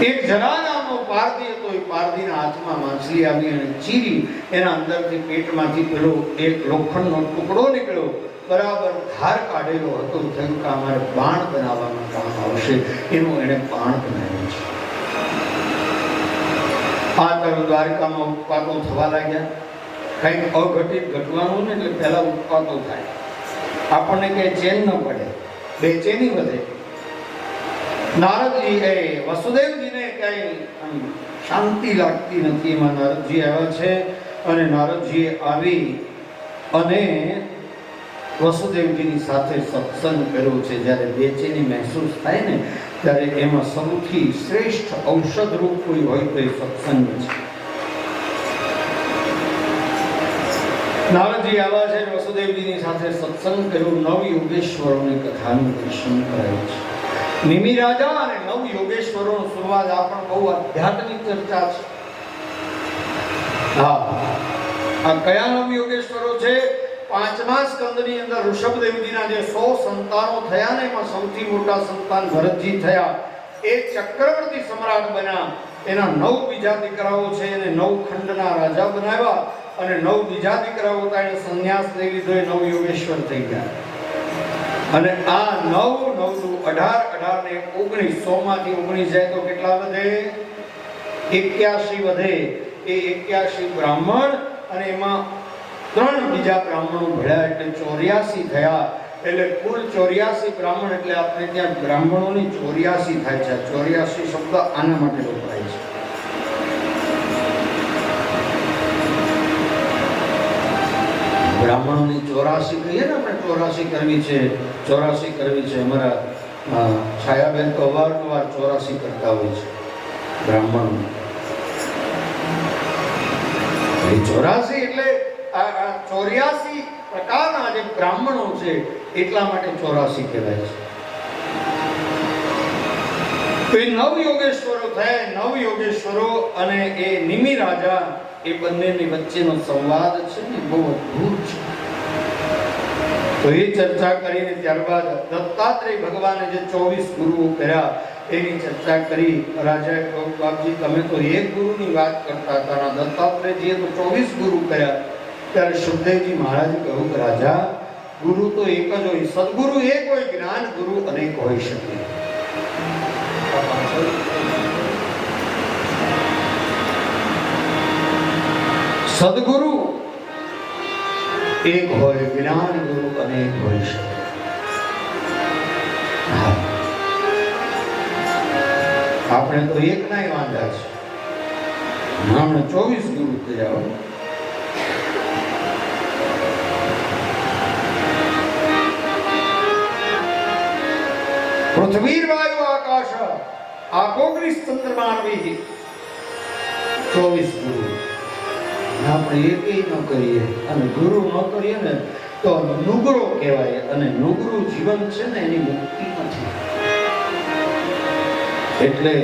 એક જરા નામનો પારધી હતો, એ પારધીના હાથમાં માછલી આવી અને ચીરી એના અંદરથી પેટમાંથી પેલો એક લોખંડનો ટુકડો નીકળ્યો, બરાબર ધાર કાઢેલો હતો. થયું કે અમારે બાણ બનાવવાનું કામ આવશે, એનું એને બાણ બનાવ્યું છે. આ તરફ દ્વારકામાં ઉત્પાતો થવા લાગ્યા. કંઈક અઘટિત ઘટવાનું ને એટલે પહેલા ઉત્પાતો થાય, આપણને કઈ ચેન ન પડે, બેચેની વધે. નારદજી એ વસુદેવજીને કઈ શાંતિ લાગતી નથી. એમાં નારદજી આવ્યા છે અને નારદજીએ આવી અને વસુદેવજીની સાથે સત્સંગ કર્યો છે. જ્યારે બેચેની મહેસૂસ થાય ને ત્યારે એમાં સૌથી શ્રેષ્ઠ ઔષધ રૂપ કોઈ હોય તો એ સત્સંગ છે. નારદજી આવ્યા છે, વસુદેવજીની સાથે સત્સંગ કર્યો. નવ યોગેશ્વરોની કથાનું દર્શન કરાયું છે. નિમિ રાજા અને નવ યોગેશ્વરોનો સંવાદ આ પણ બહુ આધ્યાત્મિક ચર્ચા છે. હા, આ કયા નવ યોગેશ્વરો છે? પાંચમા સ્કંદની અંદર ઋષભદેવજીના જે 100 સંતાનો થયા ને એમાં સૌથી મોટા સંતાન ભરતજી થયા. એ ચક્રવર્તી સમ્રાટ બન્યા. એના 9 બીજા દીકરાઓ છે, એને 9 ખંડના રાજા બનાવ્યા અને 9 બીજા દીકરાઓ હતા, એને સંન્યાસ લઈ લીધો, એ 9 યોગેશ્વર થઈ ગયા. અને આ 9 નું 18 ને 19, 100 માંથી 19 જાય તો કેટલા વધે? 81 વધે. એ 81 બ્રાહ્મણ અને એમાં 3 બીજા બ્રાહ્મણો ભળ્યા એટલે 84 થયા. એટલે કુલ 84 બ્રાહ્મણ. એટલે આપણે ત્યાં બ્રાહ્મણોની 84 થાય છે. 84 શબ્દ આના માટે વપરાય છે. બ્રાહ્મણોની 84 કહીએ ને આપણે, 84 કરવી છે, 84 કરવી છે. અમારા છાયાબેન તો અવારનવાર 84 કરતા હોય છે બ્રાહ્મણો. એ 84 એટલે આ 84 પ્રકારના જે બ્રાહ્મણો છે એટલા માટે 84 કહેવાય છે. તો એ 9 યોગેશ્વરો થયા. 9 યોગેશ્વરો અને એ નિમિ રાજા, એ બંનેની વચ્ચેનો સંવાદ છે ને બહુ અદ્ભુત છે. તો એ ચર્ચા કરીને ત્યારબાદ દત્તાત્રેય ભગવાને જે 24 ગુરુઓ કર્યા એની ચર્ચા કરી. રાજાએ કહ્યું બાપજી તમે તો એક ગુરુની વાત કરતા હતા, દત્તાત્રેયજીએ તો 24 ગુરુ કર્યા. ત્યારે સુખદેવજી મહારાજે કહ્યું કે રાજા, ગુરુ તો એક જ હોય, સદગુરુ એક હોય, જ્ઞાન ગુરુ અનેક હોઈ શકે. સદગુરુ એક હોય, જ્ઞાન ગુરુ અનેક હોઈ શકે. આપણે તો એક ના વાંધા છે, હમણાં 24 ગુરુ થયા. પૃથ્વી વાયુ આકાશ આકોગ્નિ ચંદ્રમાનવી 24 ગુરુ. આપણે એકેય ન કરીએ અને ગુરુ ન કરીએ ને તો નુગરો કહેવાય. અને નુગરું જીવન છે ને એની મુક્તિ નથી. એટલે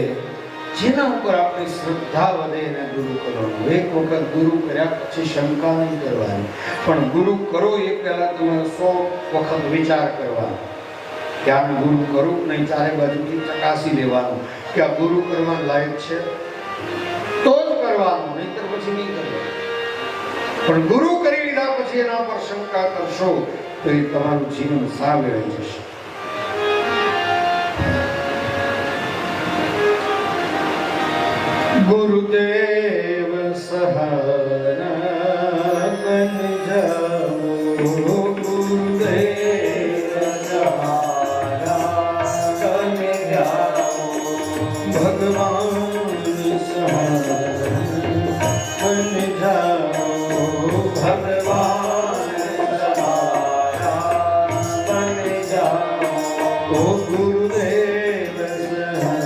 જેના ઉપર આપણી શ્રદ્ધા વધે એને ગુરુ કરવાનું. એક વખત ગુરુ કર્યા પછી શંકા નહીં કરવાની, પણ ગુરુ કરો એ પહેલા તમારે 100 વખત વિચાર કરવાનો કે આને ગુરુ કરું નહીં. ચારે બાજુથી ચકાસી લેવાનું કે આ ગુરુ કરવા લાયક છે તો જ કરવાનું, નહીંતર પછી નહીં કરવાનું. પણ ગુરુ કરી લીધા પછી એના પર શંકા કરશો તો એ તમારું જીવન સાવ રહી જશે. ગુરુદેવ સહારા બન જાઓ, ગુરુદેવ સહારા બન જાઓ, ભગવાન સહારા બન જાઓ, ભગવાન સહારા બન જાઓ, ઓ ગુરુદેવ સહારા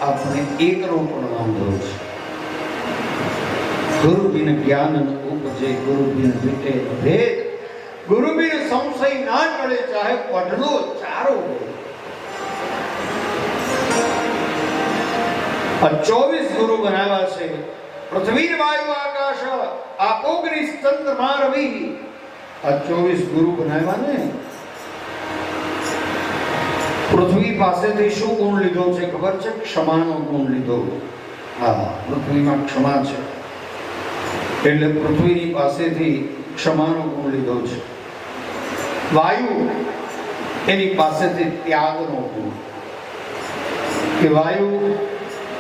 આપણે એકનો પણ વાંધો છે. ગુરુ બિન જ્ઞાન ન ઉપજે, ગુરુ બિન વિટે ભેદ, ગુરુ બિન સંશય ના ટળે, ચાહે પઢલો ચારો હોય. આ 24 ગુરુ બનાવ્યા છે. પૃથ્વી વાયુ આકાશ આપોગ્નિ ચંદ્રમા રવિ. આ 24 ગુરુ બનાવ્યા ને. પૃથ્વી પાસેથી શું ગુણ લીધો છે ખબર છે? ક્ષમાનો ગુણ લીધો. હા, પૃથ્વીમાં ક્ષમા છે એટલે પૃથ્વીની પાસેથી ક્ષમાનો ગુણ લીધો છે. વાયુ એની પાસેથી ત્યાગનો ગુણ. કે વાયુ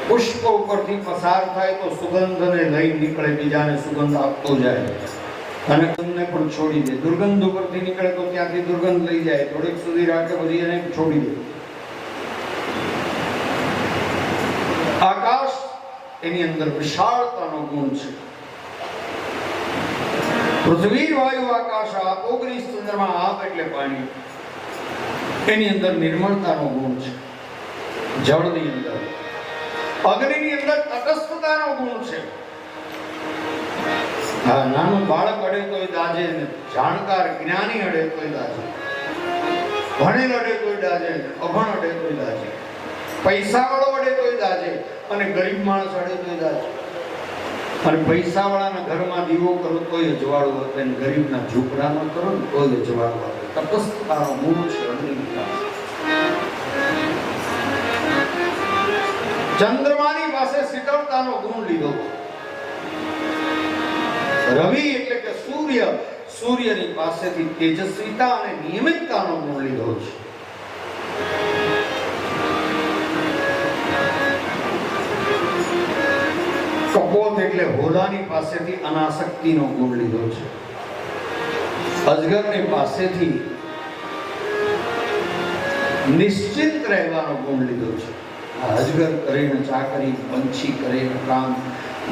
પુષ્પ ઉપરથી પસાર થાય તો સુગંધને લઈ નીકળે, બીજાને સુગંધ આપતો જાય અને તમને પણ છોડી દે. દુર્ગંધ ઉપરથી નીકળે તો ત્યાંથી દુર્ગંધ લઈ જાય, થોડીક સુધી રાખે પછી એને છોડી દે. આકાશ એની અંદર વિશાળતાનો ગુણ છે. પૃથ્વી વાયુ આકાશ આપ ઓગણીસ ચંદ્રમાં આપ એટલે પાણી. એની અંદર નિર્મળતાનો ગુણ છે. જળની અંદર, અગ્નિની અંદર તટસ્થતાનો ગુણ છે. હા, નાનું બાળક અડે તોય દાજે, જાણકાર જ્ઞાની અડે તોય દાજે, ભણેલ અડે તોય દાજે, અભણ અડે તોય દાજે, પૈસા વાળો અડે તોય દાજે અને ગરીબ માણસ અડે તોય દાજે. અને પૈસા વાળાના ઘરમાં દીવો કરો તોય અજવાળું હતો, અને ગરીબના ઝૂંપડામાં કરો ને તોય અજવાળું હતો. તપસ્યાનો મૂળ છે અગ્નિ. ચંદ્રમાની પાસે શીતળતાનો ગુણ લીધો. રવિ એટલે કે સૂર્ય, સૂર્યની પાસેથી તેજસ્વીતા અને નિયમિતતાનો ગુણ લીધો છે. કપોત એટલે હોલાની પાસેથી અનાસક્તિનો ગુણ લીધો છે. અજગરની પાસેથી નિશ્ચિત રહેવાનો ગુણ લીધો છે. અજગર કરે ન ચાકરી, પંછી કરે ન કામ,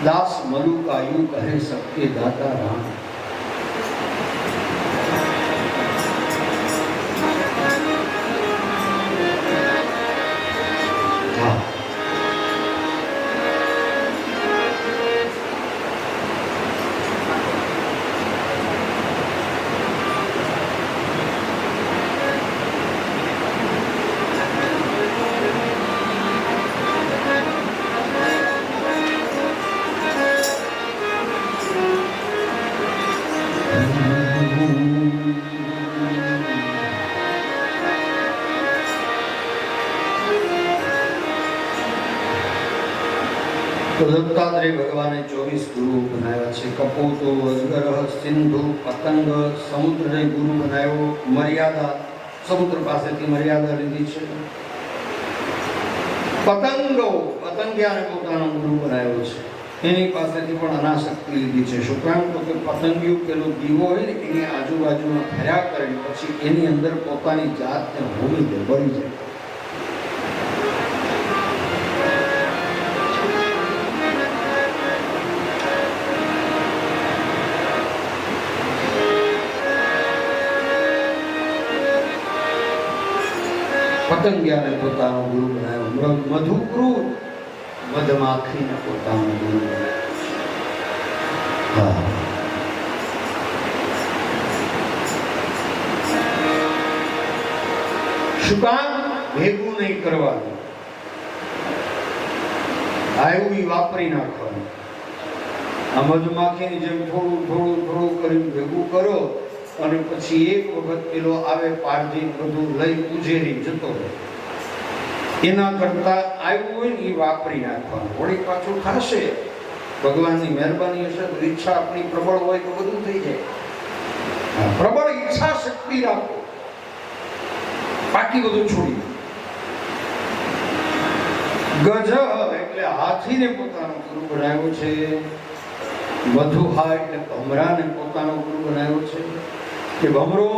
દાસ મલુકા યુ કહે સત્ય દાતા રામ. તો દત્તાત્રેય ભગવાને 24 ગુરુ બનાવ્યા છે. કપોતો, અજગર, સિંધુ, પતંગ, સમુદ્રને ગુરુ બનાવ્યો. મર્યાદા, સમુદ્ર પાસેથી મર્યાદા લીધી છે. પતંગિયાને પોતાનો ગુરુ બનાવ્યો છે. એની પાસેથી પણ અનાસક્તિ લીધી છે. શું કામ? તો કે પતંગિયું પેલો દીવો હોય ને એની આજુબાજુમાં ફર્યા કરે પછી એની અંદર પોતાની જાતને હોમી દે, બળી જાય. પતંગિયાને પોતાનો ગુરુ બનાવ્યો. મધુક્રૂર, મધમાખીને પોતાનો ગુરુ બનાવ્યો. શું કામ? ભેગું નહીં કરવાનું, આવ્યું એ વાપરી નાખવાનું. આ મધમાખીની જેમ થોડું થોડું થોડું કરી ભેગું કરો અને પછી એક વખત પેલો આવે પારધી બધું લઈ ઉજેરી જતો રહે. એના કરતા આવ્યું હોય ને એ વાપરી નાખવાનું. વળી પાછું થશે, ભગવાનની મહેરબાની હશે તો ઈચ્છા આપણી પ્રબળ હોય તો બધું થઈ જાય. પ્રબળ ઈચ્છા શક્તિ રાખો, બાકી બધું છોડી. ગજ એટલે હાથીને પોતાનો ગુરુ બનાવ્યો છે. મધુહા એટલે ભમરાને પોતાનો ગુરુ બનાવ્યો છે. કે ભમરો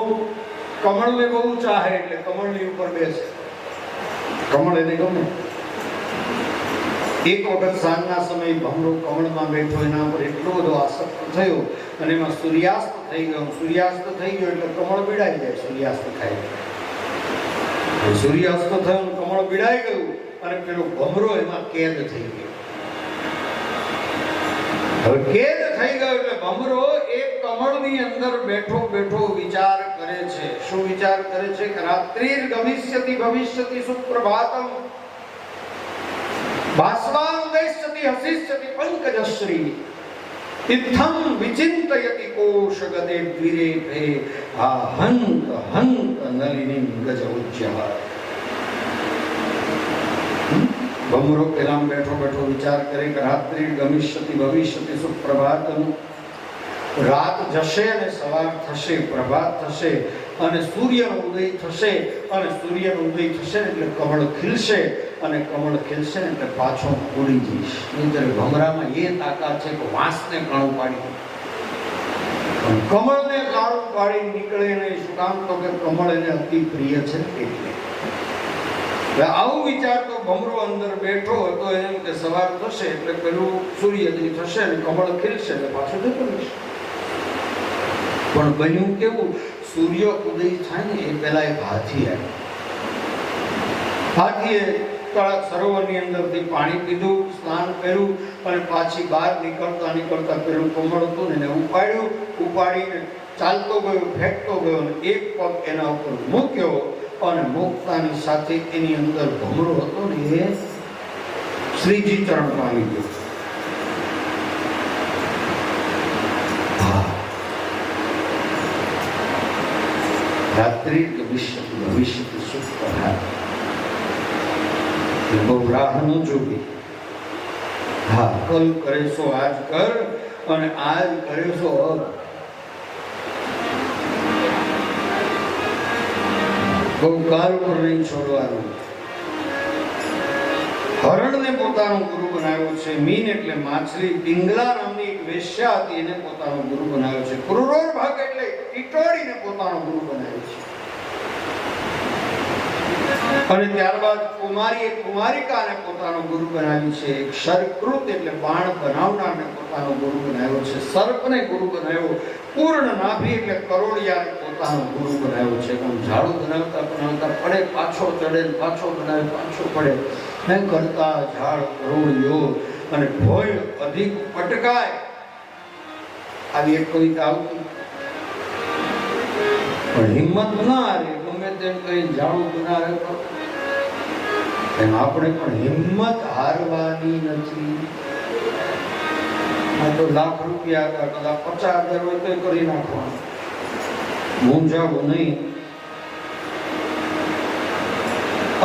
કમળને બહુ ચાહે એટલે કમળની ઉપર બેસે. કમળ એને ગમે. એક વખત સાંજના સમયે ભમરો કમળમાં બેઠો, એના પર એટલો બધો આસક્ત થયો અને એમાં સૂર્યાસ્ત થઈ ગયો. સૂર્યાસ્ત થઈ ગયો એટલે કમળ પીડાઈ જાય. સૂર્યાસ્ત થાય, સૂર્યાસ્ત થયો, કમળ પીડાઈ ગયું અને પેલો ભમરો એમાં કેદ થઈ ગયો. હવે કેદ થઈ ગયો એટલે ભમરો એક કમળની અંદર બેઠો બેઠો વિચાર કરે છે. શું વિચાર કરે છે? કે રાત્રિર ગમિષ્યતિ ભવિષ્યતિ સુપ્રભાતમ ભાસ્વાનુદયસ્યતિ હસિષ્યતિ પંકજશ્રી ઇત્થમ વિચિંતયતિ કોશગતે દ્વિરેભે આ હંત હંત નલિની ગજ ઉચ્ચઃ. ભમરો પેલા બેઠો બેઠો વિચાર કરે કે રાત્રિ ગમિષ્યતિ ભવિષ્યતિ સુપ્રભાતમ, રાત જશે અને સવાર થશે, પ્રભાત થશે અને સૂર્યનો ઉદય થશે, અને સૂર્યનો ઉદય થશે એટલે કમળ ખીલશે, અને કમળ ખીલશે ને એટલે પાછો ઉડી જઈશ. નહીંતર ભમરામાં એ તાકાત છે કે વાંસને કાણું પાડી, પણ કમળને કાણું પાડી નીકળે નહીં. શું કામ? તો કે કમળ એને અતિ પ્રિય છે એટલે. આવું વિચારતો ભમરો અંદર બેઠો હતો. એમ કે સવાર થશે એટલે પેલું સૂર્યોદય થશે અને કમળ ખીલશે એટલે પાછો જતો રહીશ. પણ બન્યું કેવું? સૂર્ય ઉદય થાય ને એ પહેલા એક હાથી આવ્યો. હાથીએ તળાવ સરોવરની અંદરથી પાણી પીધું, સ્નાન કર્યું અને પાછી બહાર નીકળતા નીકળતા પેલું કમળ હતું ને એને ઉપાડ્યું. ઉપાડીને ચાલતો ગયો, ફેંકતો ગયો અને એક પગ એના ઉપર મૂક્યો, અને મુક્તાની સાથે એની અંદર ભમરો હતો ને એ શ્રીજી ચરણ પામી ગયો. રાત્રિ ભવિષ્યતિ ભવિષ્યતિ સુપ્રભાત. બહુ રાહ ન જોવી. હા, કલ કરે સો આજ કર, અને આજ કરે સો અબ. બહુ કાલ પર નહીં છોડવાનું. હરણને પોતાનો ગુરુ બનાવ્યો છે. મીન એટલે માછલી. પિંગલા નામની એક વેશ્યા હતી, એને પોતાનો ગુરુ બનાવ્યો છે. ક્રૂરોર ભાગ એટલે ટીટોડીને પોતાનો ગુરુ બનાવ્યો છે. અને ત્યારબાદ કુમારિકાને પોતાનો ગુરુ બનાવ્યું છે. એક શરકૃત એટલે બાણ બનાવનારને પોતાનો ગુરુ બનાવ્યો છે. સર્પને ગુરુ બનાવ્યો. પૂર્ણ નાભી એટલે કરોડિયાને પોતાનો ગુરુ બનાવ્યો છે. પણ ઝાડુ બનાવતા બનાવતા પડે, પાછો ચડે, પાછો બનાવે, પાછો પડે, ને કરતા ઝાડ કરોડિયો અને ભોય અધિક પટકાય. આવી એક કવિતા આવતી. પણ હિંમત ના હારે, ગમે તેમ કઈ ઝાડુ બનાવે. એમ આપણે પણ હિંમત હારવાની નથી. આ તો લાખ રૂપિયા કદાચ 50,000 હોય તો કરી નાખવાનું, મૂંઝાવું નહીં.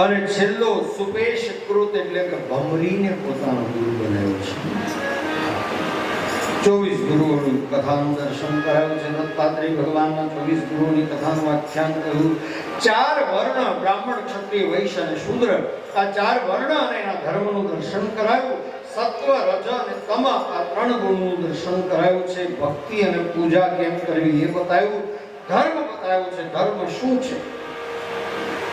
અને છેલ્લો સુપેશ કૃત એટલે કે ભમરીને પોતાનો ગુરુ બનાવ્યો છે. 24 ગુરુઓની કથાનું દર્શન કરાયું છે. દત્તાત્રેય ભગવાનના 24 ગુરુઓની કથાનું આખ્યાન કહ્યું. 4 વર્ણ, બ્રાહ્મણ, ક્ષત્રિય, વૈશ્ય અને શૂદ્ર, આ 4 વર્ણ અને એના ધર્મનું દર્શન કરાયું. સત્વ, રજ અને તમ, આ 3 ગુણનું દર્શન કરાયું છે. ભક્તિ અને પૂજા કેમ કરવી એ બતાવ્યું. ધર્મ બતાવ્યું છે, ધર્મ શું છે.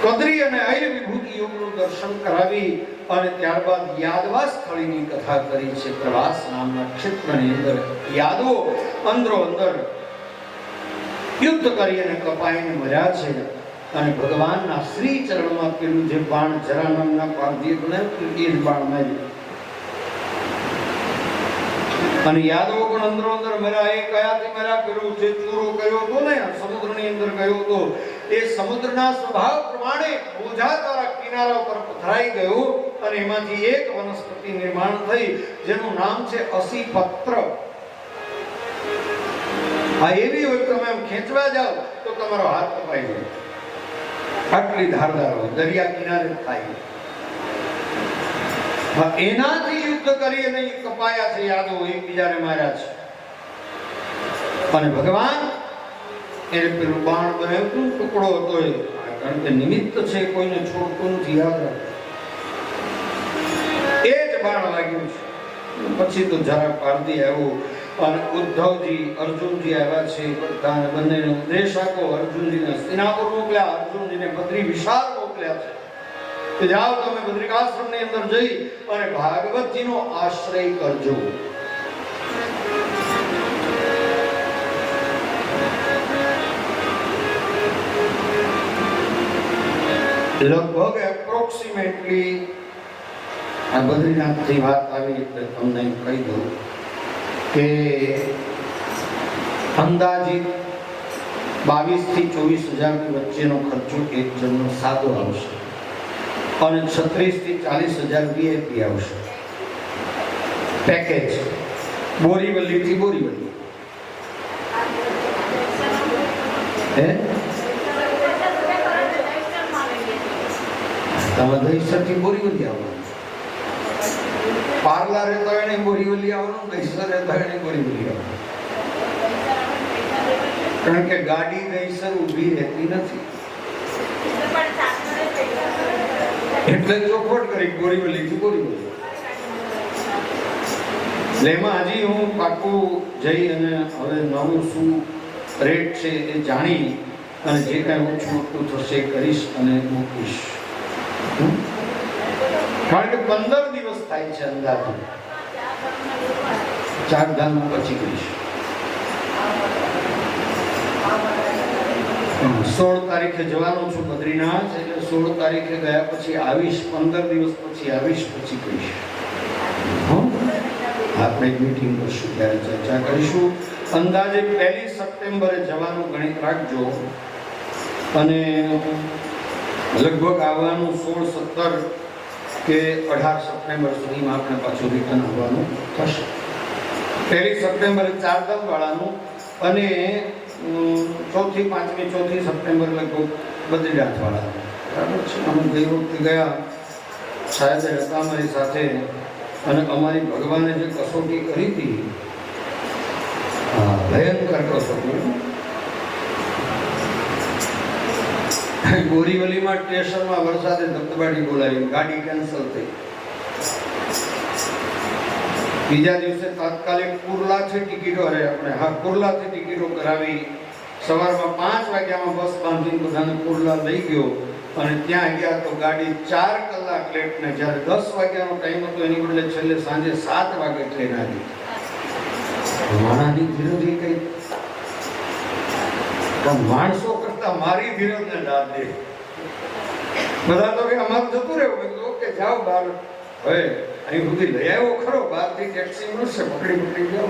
કદરી અને ઐર વિભૂતિ યોગનું દર્શન કરાવી અને ત્યારબાદ યાદવા સ્થળીની કથા કરી છે. પ્રવાસ નામના ક્ષેત્રની અંદર યાદવો અંદરો અંદર યુદ્ધ કરી અને કપાઈને મર્યા છે. અને ભગવાનના શ્રી ચરણમાં પેલું જે બાણ જરા નામના પારધી બનાવ્યું એ જ બાણ માર્યું. અને યાદવો પણ અંદરો અંદર મર્યા. એ કયાથી મર્યા? પેલું જે ચૂરો કર્યો હતો ને સમુદ્રની અંદર ગયો હતો, એ સમુદ્રના સ્વભાવ પ્રમાણે બોજા દ્વારા કિનારા ઉપર પથરાઈ ગયો અને એમાંથી એક વનસ્પતિ નિર્માણ થઈ જેનું નામ છે અસીપત્ર. આ એવી હોય તમે આમ ખેંચવા જાઓ તો તમારો હાથ કપાઈ જાય. આટલી ધારદાર હોય, દરિયા કિનારે થાય. એનાથી યુદ્ધ કરી અને કપાયા છે યાદવો, એકબીજાને માર્યા છે. અને ભગવાન એને પેલું બાણ બનાવ્યું, ટુકડો હતો એ, કારણ કે નિમિત્ત છે, કોઈને છોડતું નથી, યાદ રાખો. એ જ બાણ લાગ્યું છે. પછી તો જરા પારધી આવ્યો અને ઉદ્ધવજી, અર્જુનજી આવ્યા છે. બધાને બંનેને ઉપદેશ આપ્યો. અર્જુનજીને હસ્તિનાપુર મોકલ્યા, અર્જુનજીને બદ્રી વિશાળ મોકલ્યા છે કે જાઓ તમે બદ્રિકાશ્રમની અંદર જઈ અને ભાગવતજીનો આશ્રય કરજો. લગભગ એપ્રોક્સિમેટલી આ બદ્રીનાથની વાત આવી એટલે તમને કહી દઉં કે અંદાજિત 22 થી 24,000 ની વચ્ચેનો ખર્ચો એક જણનો સાદો આવશે અને 36 થી 40,000 વીઆઈપી આવશે પેકેજ બોરીવલી થી બોરીવલી હે તમે દહીસર થી બોરીવલી આવવાનું પાર્લર તો એને બોરીવલી આવવાનું દહીસર તો એને બોરીવલી આવવાનું કારણ કે ગાડી દહીસર ઊભી રહેતી નથી એટલે ચોખવટ કરી બોરીવલી થી બોરીવલી એટલે એમાં હજી હું પાકું જઈ અને હવે નવું શું રેટ છે એ જાણી અને જે કાંઈ ઓછું મોટું થશે કરીશ અને મૂકીશ કારણ કે 15 દિવસ થાય છે અંદાજે 4 ધામ પછી કરીશ 16 તારીખે જવાનું છું બદ્રીનાથ એટલે 16 તારીખે ગયા પછી આવીશ 15 દિવસ પછી આવીશ પછી કહીશ આપણે મીટિંગ કરશું ત્યારે ચર્ચા કરીશું અંદાજે 1 સપ્ટેમ્બરે જવાનું ગણિત રાખજો અને લગભગ આવવાનું 16, 17 કે 18 સપ્ટેમ્બર સુધીમાં આપણે પાછું રિટર્ન આવવાનું થશે 1 સપ્ટેમ્બરે 4 ધામ વાળાનું અને 4થી 5મી 4થી સપ્ટેમ્બર લગભગ બદ્રીનાથ વાળાનું બરાબર છે અમે ગઈ વખતે ગયા સાહેબ હતા અમારી સાથે અને અમારી ભગવાને જે કસોટી કરી હતી ભયંકર કસોટી બોરીવલીમાં સ્ટેશનમાં વરસાદે ધબધબાટી બોલાવી ગાડી કેન્સલ થઈ બીજા દિવસે તાત્કાલિક કુર્લાથી ટિકિટો કુર્લાથી ટિકિટો કરાવી સવારમાં 5 વાગ્યામાં બસ બાંધીને બધાને કુર્લા લઈ ગયો અને ત્યાં ગયા તો ગાડી 4 કલાક લેટ ને જ્યારે 10 વાગ્યાનો ટાઈમ હતો એની બદલે છેલ્લે સાંજે 7 વાગે ટ્રેન આવી માણાની ધીરજ કઈ માણસો કરતા મારી ધીરજને દાદ દે બધા તો કે અમારું જતું રહેવું મેં કીધું ઓકે જાઓ બહાર હવે અહીં સુધી લઈ આવ્યો ખરો બહારથી ટેક્સી મળશે પકડી જાઓ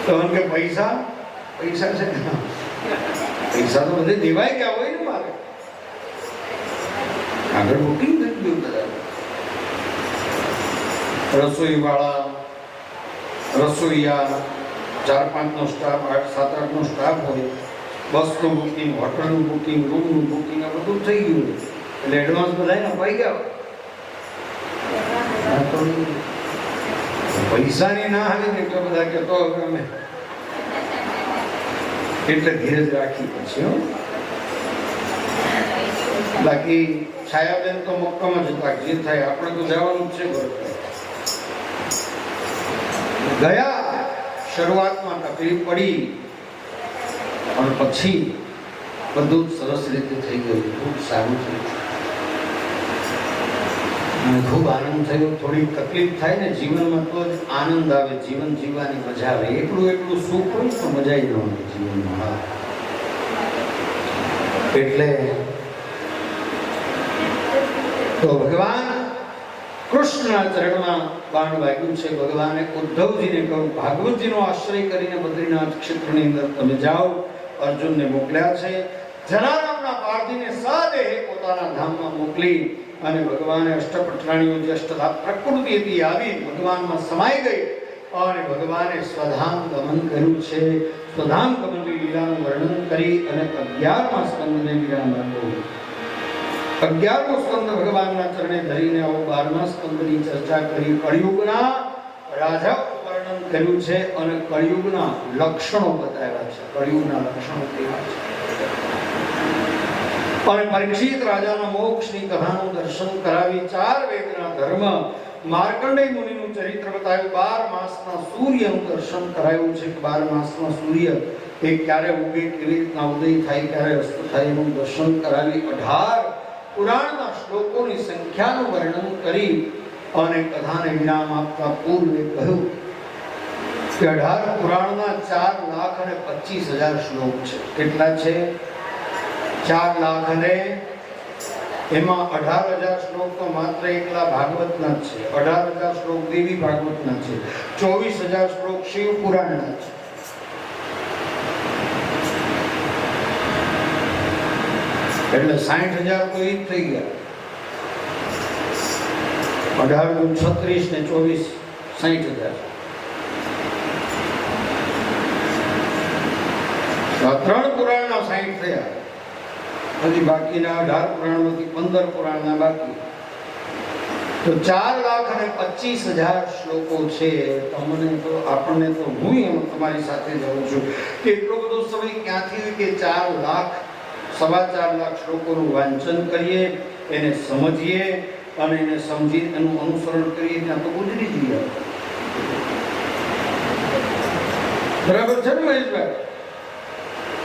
તો કે પૈસા છે પૈસા તો બધે દેવાઈ ગયા હોય ને મારે આગળ બુકિંગ થઈ ગયું બધા રસોઈ વાળા રસોઈયા 4-5 નો સ્ટાફ 8-7-8 નો સ્ટાફ હોય બસનું બુકિંગ હોટલનું બુકિંગ રૂમનું બુકિંગ આ બધું થઈ ગયું એટલે એડવાન્સ બધાને અપાઈ ગયા પૈસાની ના હાલી ને એટલા બધા કહેતો હવે અમે એટલે ધીરજ રાખી પછી બાકી છાયાબેન તો મક્કામાં જ હતા જે થાય આપણે તો જવાનું જ છે ગયા શરૂઆતમાં તકલીફ પડી પણ પછી બધું સરસ રીતે થઈ ગયું ખૂબ સારું થયું મને ખૂબ આનંદ થયો થોડી તકલીફ થાય ને જીવનમાં તો જ આનંદ આવે જીવન જીવવાની મજા આવે એટલું સુખ હોય તો મજા જ ન આવે જીવનમાં એટલે તો ભગવાન કૃષ્ણના ચરણમાં બાણ વાગ્યું છે ભગવાને ઉદ્ધવજીને કહ્યું ભાગવતજીનો આશ્રય કરીને બદ્રીનાથ ક્ષેત્રની અંદર તમે જાઓ અર્જુનને મોકલ્યા છે જનારામના પાર્થીને સદેહે પોતાના ધામમાં મોકલી અને ભગવાને અષ્ટપટરાણીઓ જે અષ્ટધા પ્રકૃતિ હતી આવી ભગવાનમાં સમાઈ ગઈ અને ભગવાને સ્વધામ ગમન કર્યું છે સ્વધામ ગમનની લીલાનું વર્ણન કરી અને 11મા સ્કંદને વિરામ આપ્યો 11મો સ્કંદ ભગવાનના ચરણે ધરીને આવો 12મા સ્કંદની ચર્ચા કરી કળિયુગના રાજા વર્ણન કર્યું છે અને કળિયુગના લક્ષણો બતાવ્યા છે કળિયુગના લક્ષણો કેવા છે અને પરીક્ષિત રાજાના મોક્ષની કથાનું દર્શન કરાવી 4 વેદના ધર્મ માર્કંડેય મુનિનું ચરિત્ર બતાવ્યું 12 માસના સૂર્યનું દર્શન કરાયું છે 12 માસના સૂર્ય એ ક્યારે ઉગે કેવી રીતના ઉદય થાય ક્યારે અસ્ત થાય એનું દર્શન કરાવી 18 પુરાણના શ્લોકોની સંખ્યાનું વર્ણન કરી અને કથાને વિરામ આપતા પૂર્વે કહ્યું કે 18 પુરાણના 4,25,000 શ્લોક છે કેટલા છે 4,25,000 એમાં 18,000 શ્લોક તો માત્ર એકલા ભાગવતના જ છે, 18,000 શ્લોક દેવી ભાગવતના છે, 24,000 શ્લોક શિવ પુરાણના છે. એટલે 60,000 તો ઈ જ થઈ ગયા. 18 × 36 ને 24 60,000. આ 3 પુરાણના 60 થયા. હજી બાકીના 18 પુરાણમાંથી 15 પુરાણના બાકી. તો 4,25,000 શ્લોકો છે. તમને તો આપણને તો હું એમ તમારી સાથે જાઉં છું કે એટલો બધો સમય ક્યાંથી હોય કે 4 લાખ 4.25 લાખ શ્લોકોનું વાંચન કરીએ, એને સમજીએ અને એને સમજી એનું અનુસરણ કરીએ, ત્યાં તો ગુજરી જઈએ. બરાબર છે ને મહેશભાઈ?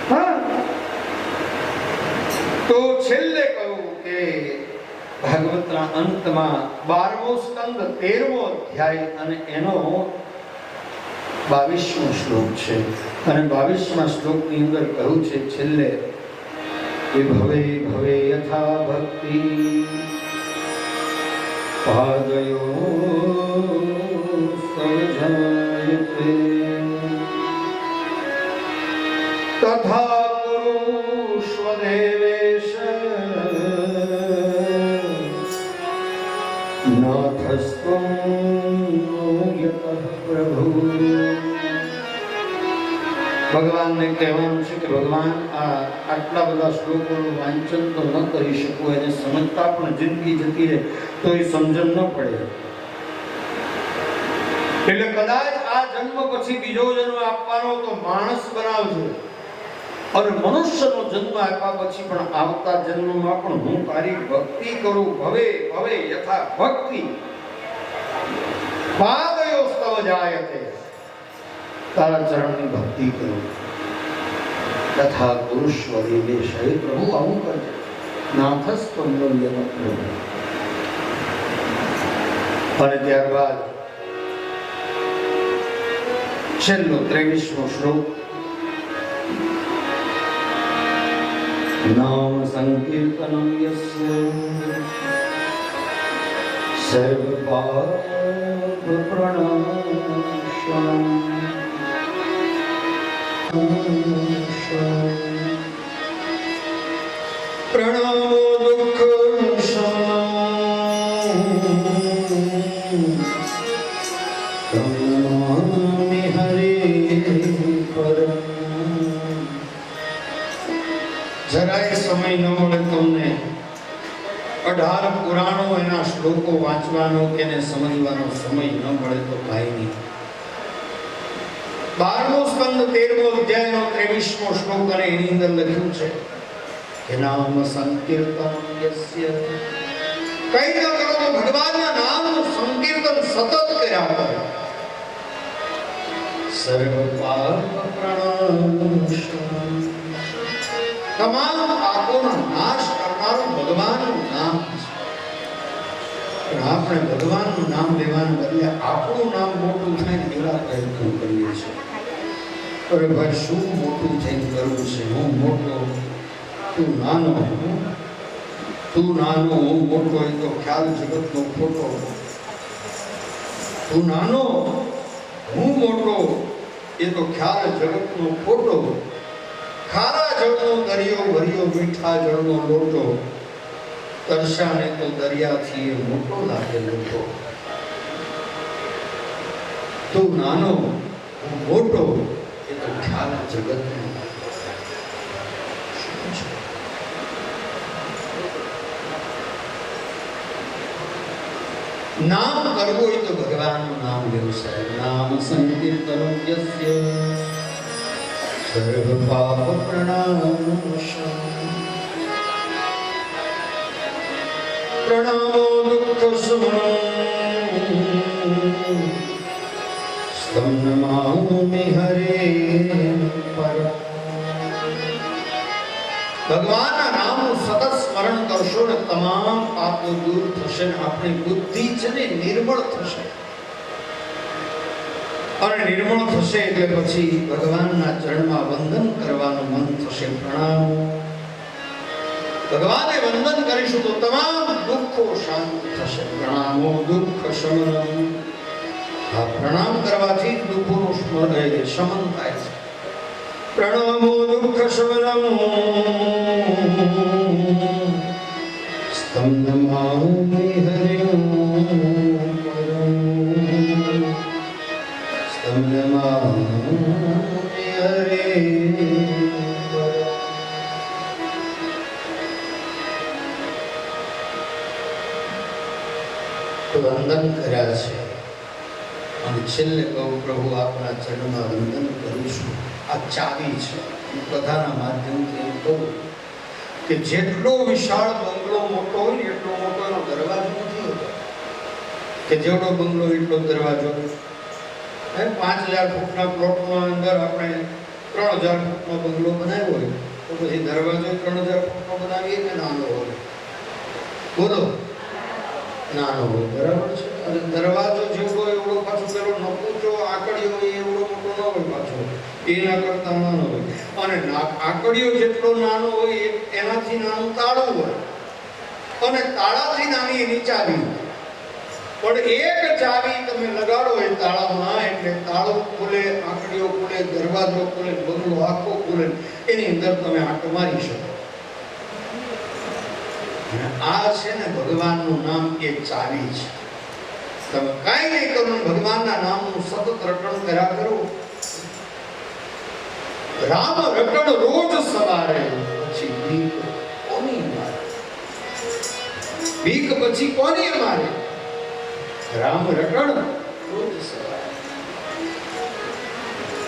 હા. તો છેલ્લે કહું કે ભાગવતના અંતમાં 12મો સ્કંદ 13મો અધ્યાય અને એનો 22મો શ્લોક છે. અને 22મા શ્લોકની અંદર કહ્યું છે છેલ્લે કે ભવે ભવે યથા ભક્તિ પાદયો સર્જયતે તથા દેવેશ નાથસ્ત્વં યતઃ પ્રભુ. ભગવાનને કહેવાનું છે કે ભગવાન આટલા બધા શ્લોકોનું વાંચન તો ન કરી શકું, એને સમજતા પણ જિંદગી જતી રહે તો એ સમજણ ન પડે. એટલે કદાચ આ જન્મ પછી બીજો જન્મ આપવાનો તો માણસ બનાવજો, અને મનુષ્યનો જન્મ આપ્યા પછી પણ આવતા જન્મમાં પણ હું તારી ભક્તિ કરું. ભવે ભવે યથા ભક્તિ પાદયો સ્તવ જાયતે, તારા ચરણની ભક્તિ કરું. તથા પુરુષ દેવેશ, હે પ્રભુ આવું કરજે. નાથસ્ત્વં યતઃ પ્રભુ. અને ત્યારબાદ છેલ્લો 23મો શ્લોક. નામ સંકીર્તનમ યસ્ય સર્વ પાપ પ્રણાશનમ. પ્રણમો દુઃખ શમનમ હરે પરમ. જરાય સમય ન મળે તમને 18 પુરાણો એના શ્લોકો વાંચવાનો કે એને સમજવાનો સમય ન મળે તો કાંઈ નહીં. 12મો સ્કંદ 13મો અધ્યાયનો 23મો શ્લોક અને એની અંદર લખ્યું છે કે નામ સંકીર્તન યસ્ય. કઈ ન કરો તો ભગવાનના નામનું સંકીર્તન સતત કર્યા કરો. સર્વ પાપ પ્રણાશનમ, તમામ પાપોનો નાશ કરનારું ભગવાનનું નામ છે. પણ આપણે ભગવાનનું નામ લેવાને બદલે આપણું નામ મોટું થાય ને એવા પ્રયત્નો કરીએ છીએ. અરે ભાઈ, શું મોટું થઈને કરવું છે? હું મોટો, તું નાનો. તું નાનો, હું મોટો, એ તો ખ્યાલ જગતનો ખોટો. તું નાનો, હું મોટો, એ તો ખ્યાલ જગતનો ખોટો. ખારા જળનો દરિયો ભર્યો, મીઠા જળનો લોટો. તરસાને તો દરિયાથી એ મોટો લાગે લોટો. તું નાનો, હું મોટો, એ તો ખ્યાલ જગતનો. નામ કરવું હોય તો ભગવાનનું નામ લેવું સાહેબ. નામ સંકીર્તન યસ્ય સર્વ પાપ પ્રણાશનમ. પ્રણમો દુઃખ શમનમ સ્તમ નમામિ હરે પરમ. ભગવાનના નામનું સતત સ્મરણ કરશો ને તમામ પાપો દૂર થશે ને આપણી બુદ્ધિ છે ને નિર્મળ થશે. અને નિર્મળ થશે એટલે પછી ભગવાનના ચરણમાં વંદન કરવાનું મન થશે. પ્રણામ ભગવાને વંદન કરીશું તો તમામ દુઃખો શાંત થશે. પ્રણામો દુઃખ શમનમ. આ પ્રણામ કરવાથી દુઃખોનું શમન થાય છે. પ્રણામો દુઃખ શમનમ. સ્તમ નમામિ હરિમ પરમ. સ્તમ નમામિ હરિમ. વંદન કર્યા છે અને છેલ્લે કહું પ્રભુ આપના ચરણમાં વંદન કરીશું. આ ચાવી છે. બધાના માધ્યમથી એમ કહું કે જેટલો વિશાળ બંગલો મોટો હોય ને એટલો મોટો એનો દરવાજો નથી હોતો કે જેવડો બંગલો એટલો દરવાજો. 5000 ફૂટના પ્લોટમાં અંદર આપણે 3000 ફૂટનો બંગલો બનાવ્યો હોય તો પછી દરવાજો 3000 ફૂટનો બનાવીએ કે નાનો હોય? બોલો, નાનો હોય. બરાબર છે. અને દરવાજો જેવડો એવડો પાછો પેલો નકુચો આકડીઓ હોય એવડો મોટો ન હોય પાછો, એના કરતા નાનો હોય. અને આકડીઓ જેટલો નાનો હોય એનાથી નાનું તાળું હોય અને તાળાથી નાની એની ચાવી. પણ એક ચાવી તમે લગાડો એ તાળામાં એટલે તાળું ખુલે, આકડીઓ ખુલે, દરવાજો ખુલે, બંગલો આખો ખુલે. એની અંદર તમે આંટો મારી શકો. આ છે ને ભગવાનનું નામ એક ચાવી છે. તમે કાંઈ નહીં કરો, ભગવાનના નામનું સતત રટણ કર્યા કરો. રામ રટણ રોજ સવારે, પછી ભીખ કોની મારે? ભીખ પછી કોની મારે? રામ રટણ રોજ સવારે.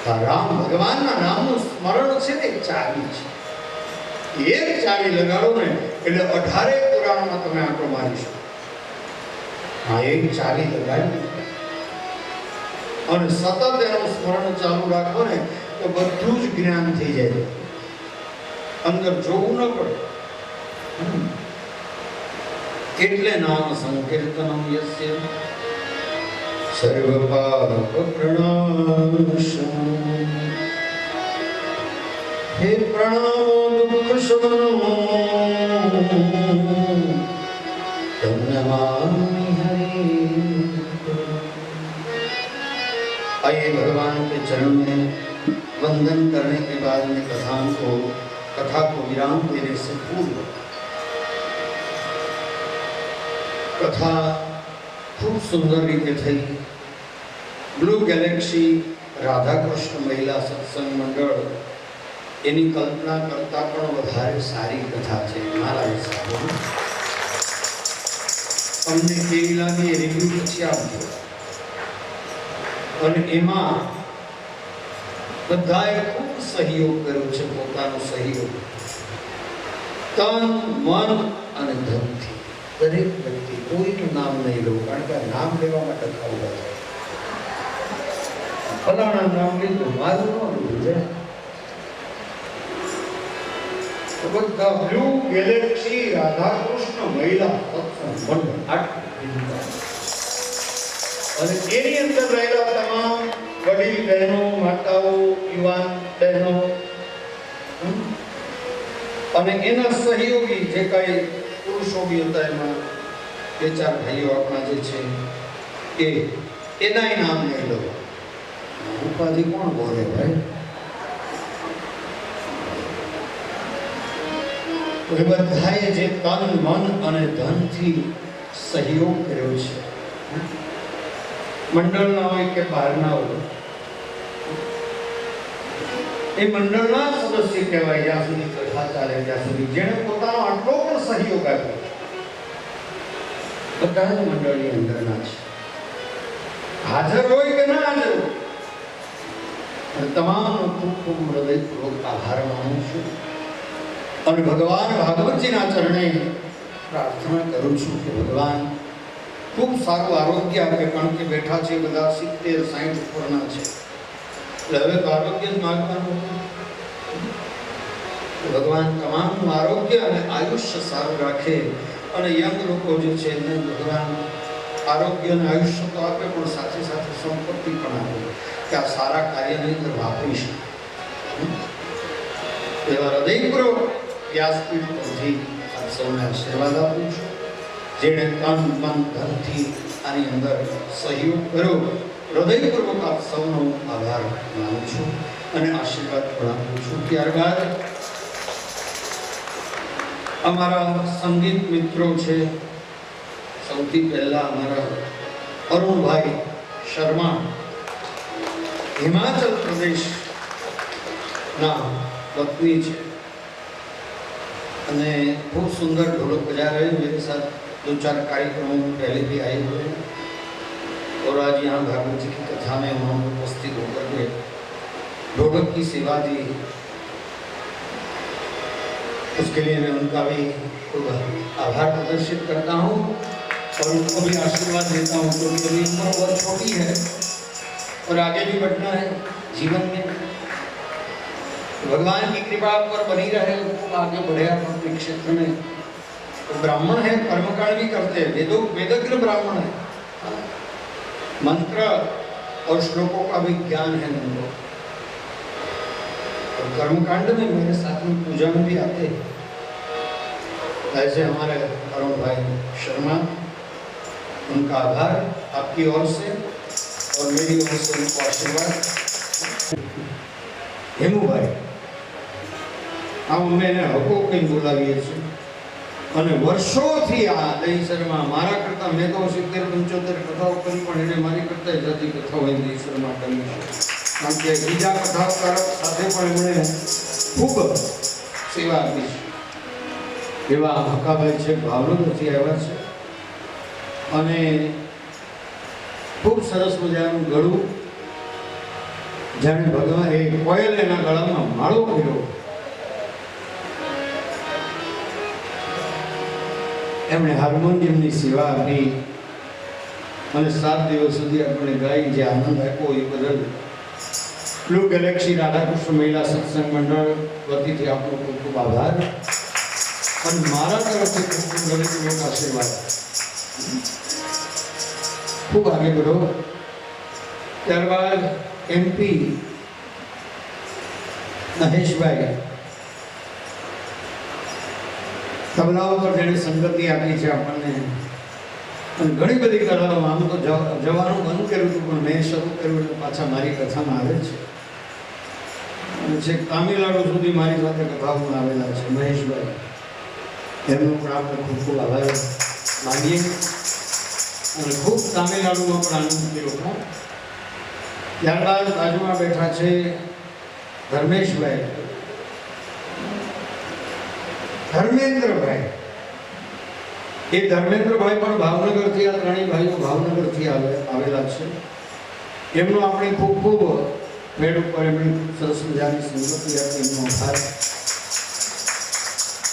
આ રામ ભગવાનના નામનું સ્મરણ છે ને ચાવી છે. એક ચાવી લગાડો ને એટલે 18 પુરાણમાં તમે આંકડો મારી શકો. હા, એક ચાવી લગાડી અને સતત એનું સ્મરણ ચાલુ રાખો ને તો બધું જ જ્ઞાન થઈ જાય. અંદર જોવું ન પડે. એટલે નામ સંકીર્તનમ યસ્ય સર્વ પાપ પ્રણાશનમ. હે પ્રણામો દુઃખ શમનો તમ નમામિ હરિ. आइए भगवान के चरण में वंदन करने के बाद में कथा को विराम देने से पूर्व कथा खूब सुंदर रीते थी. ब्लू गैलेक्सी राधा कृष्ण महिला सत्संग मंडल એની કલ્પના કરતા પણ વધારે સારી કથા છે મારા હિસાબે. અમને કેવી લાગી એ રિવ્યુ પછી આપજો. અને એમાં બધાએ ખૂબ સહયોગ કર્યો છે, પોતાનો સહયોગ તન મન અને ધનથી. દરેક વ્યક્તિ, કોઈનું નામ નહીં લઉં કારણ કે નામ લેવા માટે ખાવું થાય. ફલાણા નામ લીધું, મારું ન લીધું છે. બધા બ્લુ ગેલેક્સી રાધા કૃષ્ણ મહિલા સત્સંગ મંડળ અને એની અંદર રહેલા તમામ વડીલ બહેનો, માતાઓ, યુવાન બહેનો અને એના સહયોગી જે કઈ પુરુષો બી હતા, એમાં 2-4 ભાઈઓ આપણા જે છે એના નામ નહીં લો. ઉપાધિ કોણ બોલે ભાઈ? એ બધાએ જે તન મન અને ધનથી સહયોગ કર્યો છે, મંડળના હોય કે બહારના હોય, એ મંડળના સદસ્ય કહેવાય. જ્યાં સુધી કથા ચાલે ત્યાં સુધી જેણે પોતાનો આટલો પણ સહયોગ આપ્યો, બધા જ મંડળની અંદરના છે. હાજર હોય કે ના હાજર હોય, અને તમામનો ખૂબ ખૂબ હૃદયપૂર્વક આભાર માનું છું. અને ભગવાન ભાગવતજીના ચરણે પ્રાર્થના કરું છું કે ભગવાન ખૂબ સારું આરોગ્ય આપે. કારણ કે બેઠા છે બધા 70-60 ઉપરના છે, એટલે હવે તો આરોગ્ય જ માગવાનું. ભગવાન તમામનું આરોગ્ય અને આયુષ્ય સારું રાખે. અને યંગ લોકો જે છે એને ભગવાન આરોગ્ય અને આયુષ્ય તો આપે, પણ સાથે સાથે સંપત્તિ પણ આપે કે આ સારા કાર્યની અંદર વાપરી શકે. એવા હૃદયપૂર્વક વ્યાસપીઠ પરથી સૌને આશીર્વાદ આપું છું. જેણે તન મન ધનથી આની અંદર સહયોગ કર્યો, હૃદયપૂર્વક આપ સૌનો આભાર માનું છું અને આશીર્વાદ પણ આપું છું. ત્યારબાદ અમારા સંગીત મિત્રો છે. સૌથી પહેલા અમારા અરુણભાઈ શર્મા હિમાચલ પ્રદેશના વતની છે અને खूब सुंदर ढोलक बजा रहे हैं. मेरे साथ 2-4 कार्यक्रमों में पहले भी आए हुए हैं और आज यहाँ भागवत जी की कथा में उन्होंने उपस्थित होकर के ढोलक की सेवा दी. उसके लिए मैं उनका भी खूब आभार प्रदर्शित करता हूँ और उनको भी आशीर्वाद देता हूँ क्योंकि अभी उम्र बहुत छोटी है और आगे भी बढ़ना है जीवन में. भगवान की कृपा पर बनी रहे, आगे बढ़े अपने क्षेत्र में. तो ब्राह्मण है, कर्मकांड भी करते हैं, वेदज्ञ ब्राह्मण है, मंत्र और श्लोकों का भी ज्ञान है उनको. और कर्मकांड में मेरे साथ में पूजा में भी आते हैं. ऐसे हमारे अरुण भाई शर्मा, उनका आभार आपकी ओर से और मेरी ओर से उनको आशीर्वाद. हेमू भाई આ અમે એને હકો કઈ બોલાવીએ છીએ અને વર્ષોથી આ દહીસરમાં મારા કરતાં મેં તો 70-75 કથાઓ કરી પણ એને મારી કરતાં જાતિ કથાઓ એ દહીસરમાં કરી છે. કારણ કે બીજા કથાકારો સાથે પણ એમણે ખૂબ સેવા આપી છે. એવા હકાભાઈ છે, ભાવનગરથી આવ્યા છે અને ખૂબ સરસ મજાનું ગળું, જાણે ભગવાન એ કોયલ એના ગળામાં માળો કર્યો એમણે હાર્મોનિયમની સેવા આપી અને 7 દિવસ સુધી આપણે ગાઈ જે આનંદ આપ્યો એ બદલ બ્લુ ગેલેક્સી રાધાકૃષ્ણ મહિલા સત્સંગ મંડળ વતીથી આપનો ખૂબ ખૂબ આભાર અને મારા તરફથી ખૂબ ખૂબ હૃદયપૂર્વક આશીર્વાદ. ખૂબ આગળ बढ़ो. ત્યારબાદ MP મહેશભાઈ તબલાઓ પર જેણે સંગતિ આપી છે આપણને અને ઘણી બધી કલાઓમાં. આમ તો જવાનું બંધ કર્યું હતું પણ મેં શરૂ કર્યું એટલે પાછા મારી કથામાં આવે છે અને છેક તામિલનાડુ સુધી મારી સાથે કથાઓમાં આવેલા છે મહેશભાઈ. એમનો પણ આપણે ખૂબ ખૂબ આભાર માનીએ અને ખૂબ તામિલનાડુમાં પણ આનંદ કર્યો. ત્યારબાદ બાજુમાં બેઠા છે ધર્મેશભાઈ, ધર્મેન્દ્રભાઈ. એ ધર્મેન્દ્રભાઈ પણ ભાવનગરથી, આ ત્રણેય ભાઈઓ ભાવનગરથી આવેલા છે. એમનો આપણે ખૂબ ખૂબ ભેટ ઉપર એમની સરસ મજાની સંગતિ આપી, એમનો આભાર.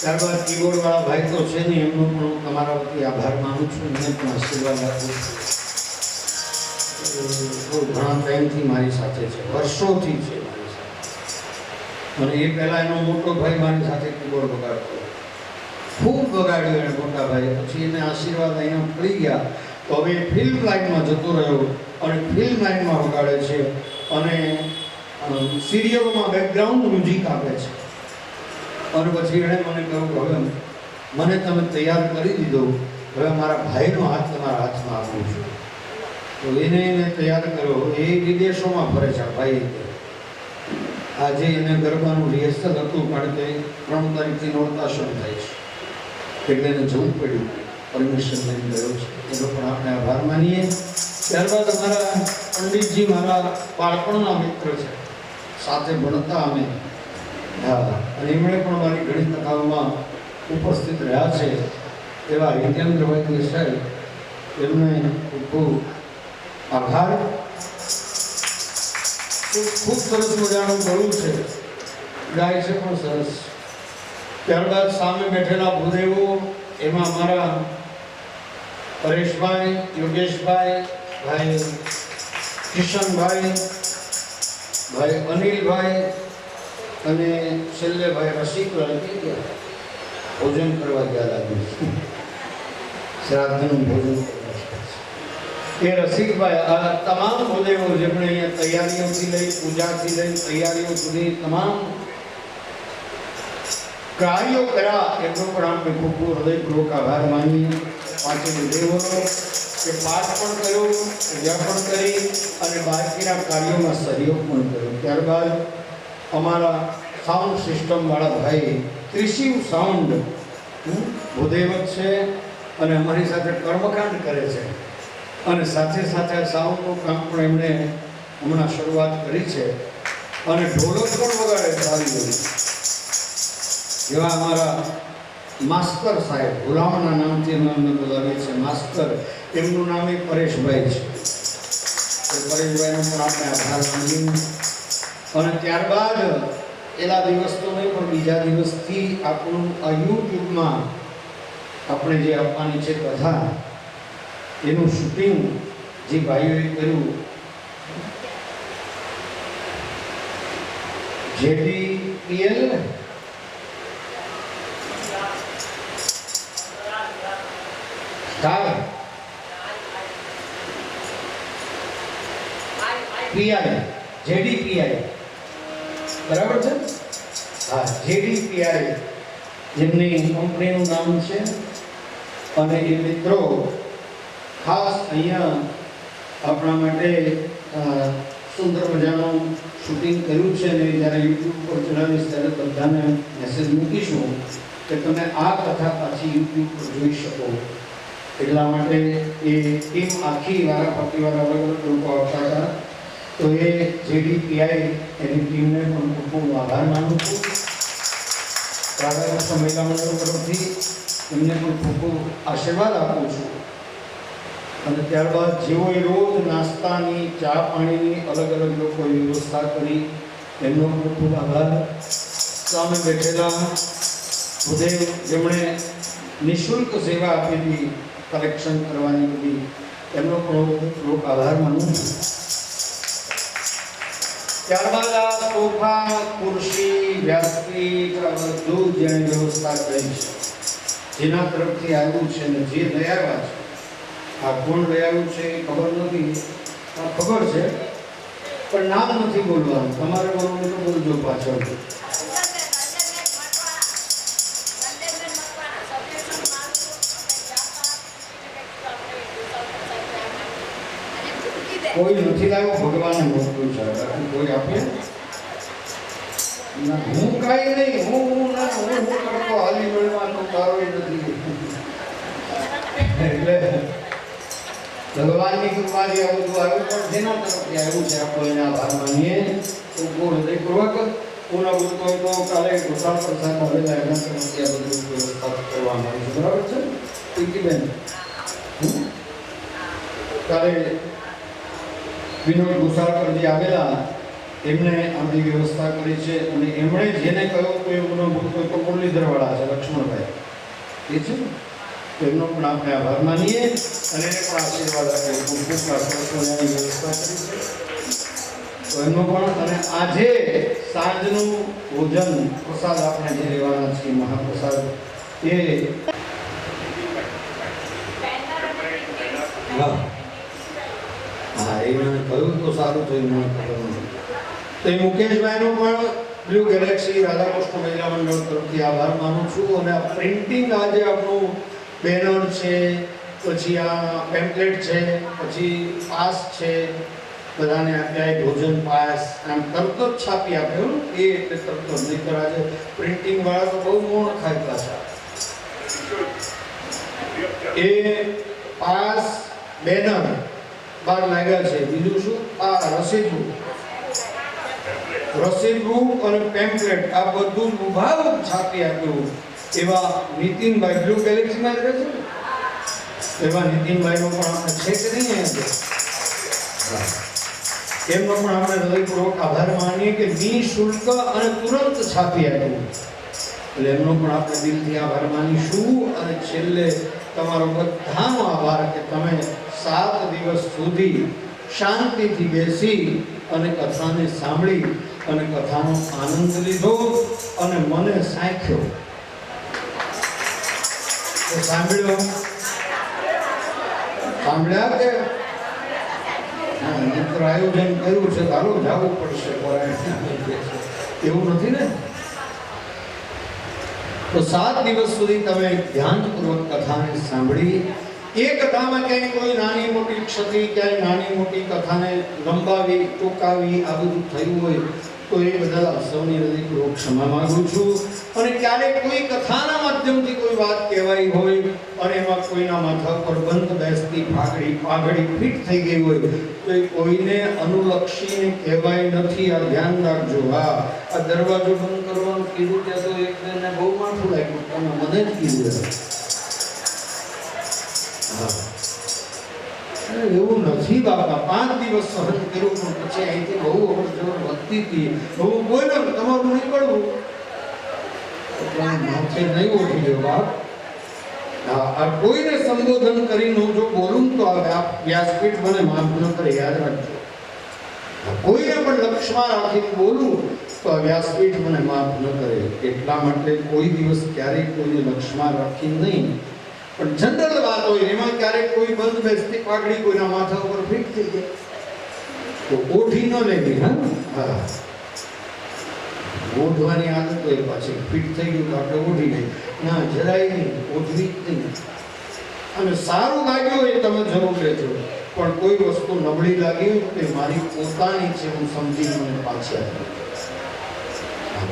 ત્યારબાદ કીબોર્ડ વાળા ભાઈ તો છે ને, એમનો પણ હું તમારા વતી આભાર માનું છું, એમને પણ આશીર્વાદ આપું છું. ઘણા ટાઈમથી મારી સાથે છે, વર્ષોથી છે મારી સાથે. અને એ પહેલા એનો મોટો ભાઈ મારી સાથે કીબોર્ડ વગાડતો, ખૂબ વગાડ્યો એને મોટા ભાઈ. પછી એને આશીર્વાદ અહીંયા પડી ગયા તો હવે ફિલ્મ લાઈનમાં જતો રહ્યો અને ફિલ્મ લાઈનમાં વગાડે છે અને સિરિયલોમાં બેકગ્રાઉન્ડ મ્યુઝિક આપે છે. અને પછી એણે મને કહ્યું કે હવે મને તમે તૈયાર કરી દીધો, હવે મારા ભાઈનો હાથ તમારા હાથમાં આપું છું. તો એને તૈયાર કર્યો. એ વિદેશોમાં ફરે છે ભાઈ. આજે એને ગરબાનું રિહર્સલ હતું કારણ કે 3 તારીખથી નોરતા શરૂ થાય છે એટલે એને જવું પડ્યું, પરમિશન લઈને ગયો છે. એનો પણ આપણે આભાર માનીએ. ત્યારબાદ અમારા પંડિતજી મારા બાળપણના મિત્ર છે, સાથે ભણતા અમે. હા, અને એમણે પણ મારી ઘણી કથાઓમાં ઉપસ્થિત રહ્યા છે એવા હિતેન્દ્રભાઈ દેસાઈ, એમને ખૂબ ખૂબ આભાર. ખૂબ સરસ મજાનું ગળું છે, ગાય છે પણ સરસ. ત્યારબાદ સામે બેઠેલા ભૂદેવો, એમાં અમારા પરેશભાઈ, યોગેશભાઈ, ભાઈ કિશનભાઈ, ભાઈ અનિલભાઈ અને છેલ્લે ભાઈ રસિકભાઈ ભોજન કરવા ગયા લાગ્યું, શ્રાદ્ધનું ભોજન. એ રસિકભાઈ, આ તમામ ભૂદેવો જેમણે અહીંયા તૈયારીઓથી લઈ, પૂજાથી લઈ તૈયારીઓ સુધી તમામ કાર્યો કર્યા એમનો પણ આપણે ખૂબ ખૂબ હૃદયપૂર્વક આભાર માનીએ. પાંચે દેવોનો કે પાઠ પણ કર્યો, પૂજા પણ કરી અને બાકીના કાર્યોમાં સહયોગ પણ કર્યો. ત્યારબાદ અમારા સાઉન્ડ સિસ્ટમવાળા ભાઈ ત્રિશિવ સાઉન્ડ ભૂદેવત છે અને અમારી સાથે કર્મકાંડ કરે છે અને સાથે સાથે સાઉન્ડનું કામ પણ એમણે હમણાં શરૂઆત કરી છે અને ઢોલક પણ વગાડે સારી બધી. એવા અમારા માસ્તર સાહેબ ગુલામના નામથી અમને બોલાવે છે માસ્તર, એમનું નામ એક પરેશભાઈ છે. તો પરેશભાઈનો પણ આપણે આભાર માનીએ. અને ત્યારબાદ એલા દિવસ તો નહીં પણ બીજા દિવસથી આપણું આ યુટ્યુબમાં આપણે જે આપવાની છે કથા, એનું શૂટિંગ જે ભાઈઓએ કર્યું JDPL સ્ટાર PI JDPI બરાબર છે? હા, JDPI જેમની કંપનીનું નામ છે અને એ મિત્રો ખાસ અહીંયા આપણા માટે સુંદર મજાનું શૂટિંગ કર્યું છે અને જ્યારે યુટ્યુબ પર ચલાવીશ ત્યારે બધાને મેસેજ મૂકીશું કે તમે આ કથા પાછી યુટ્યુબ પર જોઈ શકો. એટલા માટે એ ટીમ આખી વારાફરતીવાળા અલગ અલગ લોકો આવતા હતા. તો એ JDPI એની ટીમને પણ ખૂબ ખૂબ આભાર માનું છું. રાધાકૃષ્ણ મહિલા મંડળ તરફથી એમને પણ ખૂબ ખૂબ આશીર્વાદ આપું છું. અને ત્યારબાદ જેઓએ રોજ નાસ્તાની, ચા પાણીની અલગ અલગ લોકોએ વ્યવસ્થા કરી એમનો ખૂબ ખૂબ આભાર. સામે બેઠેલા ભૂદેવ જેમણે નિઃશુલ્ક સેવા આપી હતી કલેક્શન કરવાની બધી, એમનો પણ ખૂબ આભાર માનું છું. ત્યારબાદ આ સોફા, ખુરશી, વ્યાસપીઠ આ બધું જેણે વ્યવસ્થા કરી છે, જેના તરફથી આવ્યું છે અને જે લઈ આવ્યા છે, આ કોણ લઈ આવ્યું છે એ ખબર નથી, ખબર છે પણ નામ નથી બોલવાનું. તમારે બોલવું તો બોલજો પાછળ. કોઈ નથી લાવ્યો, ભગવાને મોકલ્યું છે. કોઈ આપે ના, હું કાંઈ નહીં, હું કરતો હાલી મળવાનો તારો નથી. એટલે ભગવાનની કૃપાથી આવું બધું આવ્યું, પણ જેના તરફથી આવ્યું છે આપણે એને આભાર માનીએ. ખૂબ હૃદયપૂર્વક પૂર્ણ બોલતો હોય તો કાલે ગોપાલ પ્રસાદ આવેલા એના તરફથી આ બધું વ્યવસ્થા કરવામાં આવી છે. બરાબર છે પિંકીબેન? કાલે વિનોદ ઘોસાળકરજી આવેલા, એમણે આમની વ્યવસ્થા કરી છે અને એમણે જેને કહ્યું કે એમનો તો મુરલીધરવાળા છે લક્ષ્મણભાઈ, એ છે ને, એમનો પણ આપણે આભાર માનીએ અને એને પણ આશીર્વાદ આપીએ. ખૂબ ખૂબ પ્રાર્થનાની વ્યવસ્થા કરી છે તો એમનો પણ. અને આજે સાંજનું ભોજન પ્રસાદ આપણે જે લેવાના છીએ મહાપ્રસાદ, એ હા એને કહ્યું તો સારું થયું, મને ખબર નથી. તો એ મુકેશભાઈનો પણ બ્લુ ગેલેક્સી રાધાકૃષ્ણ મહિલા મંડળ તરફથી આભાર માનું છું. અને આ પ્રિન્ટિંગ આજે આપણું બેનર છે, પછી આ પેમ્પલેટ છે, પછી પાસ છે, બધાને આપ્યા ભોજન પાસ, આમ તરત જ છાપી આપ્યું એ એટલે તરત જ. નહીંતર આજે પ્રિન્ટિંગ વાળા તો બહુ મોણ ખાઈ પાછા. એ પાસ, બેનર બાર લાગ્યા છે. બીજું શું? આ રસીદ બુક અને પેમ્પલેટ આ બધું ઉભાવ છાપી આપ્યું. એવા નીતિનભાઈ બ્લુ ગેલેક્સીમાં રહે છે, એવા નીતિનભાઈનો પણ આપણે છે કે નહીં એમનો પણ આપણે હૃદયપૂર્વક આભાર માનીએ કે નિઃશુલ્ક અને તુરંત છાપી આપ્યું. એટલે એમનો પણ આપણે દિલથી આભાર માનીશું. અને છેલ્લે તમારો બધાનો આભાર કે તમે 7 દિવસ સુધી શાંતિથી બેસી અને કથાને સાંભળી અને કથાનો આનંદ લીધો અને મને સાંખ્યો. સાંભળ્યા કે મિત્ર આયોજન કર્યું છે, ચાલો જવું પડશે, એવું નથી ને? તો 7 દિવસ સુધી તમે ધ્યાનપૂર્વક કથાને સાંભળી. એ કથામાં ક્યાંય કોઈ નાની મોટી ક્ષતિ, ક્યાંય નાની મોટી કથાને લંબાવી ટૂંકાવી આ બધું થયું હોય તો એ બધા સૌની હૃદયપૂર્વક ક્ષમા માંગુ છું. અને ક્યારેક કોઈ કથાના માધ્યમથી કોઈ વાત કહેવાઈ હોય અને એમાં કોઈના માથા પર બંધ બેસતી પાઘડી ફિટ થઈ ગઈ હોય તો એ કોઈને અનુલક્ષીને કહેવાય નથી. આ ધ્યાન રાખજો. હા, આ દરવાજો બંધ કરવાનું કીધું ત્યાં તો એક બેનને બહુ માઠું લાગ્યું, તમે મને જ કીધું. એવું નથી બાપા, 5 દિવસ સહન કર્યું પણ પછી અહીંથી બહુ અવરજવર વધતી હતી. બહુ બોલો તમારું નીકળવું નહીં ઓછી ગયો બાપ. આ કોઈને સંબોધન કરીને હું જો બોલું તો આ વ્યાસપીઠ મને માફ ન કરે, યાદ રાખજો. કોઈને પણ લક્ષ્યમાં રાખીને બોલું તો આ વ્યાસપીઠ મને માફ ન કરે. એટલા માટે કોઈ દિવસ ક્યારેય કોઈને લક્ષ્યમાં રાખીને નહીં, પણ જનરલ વાત હોય એમાં ક્યારેક કોઈ બંધ બેસતી પાઘડી કોઈના માથા ઉપર ફિટ થઈ જાય તો ઓઠી ન લેવી. હા, ઓઢવાની આદત હોય, પાછી ફિટ થઈ ગયું તો આપણે ઓઢી લઈએ. ના, જરાય નહીં, ઓઢવી જ નહીં. અને સારું લાગ્યું હોય તમે જરૂર લેજો, પણ કોઈ વસ્તુ નબળી લાગી હોય કે મારી પોતાની છે હું સમજી મને પાછી આપી.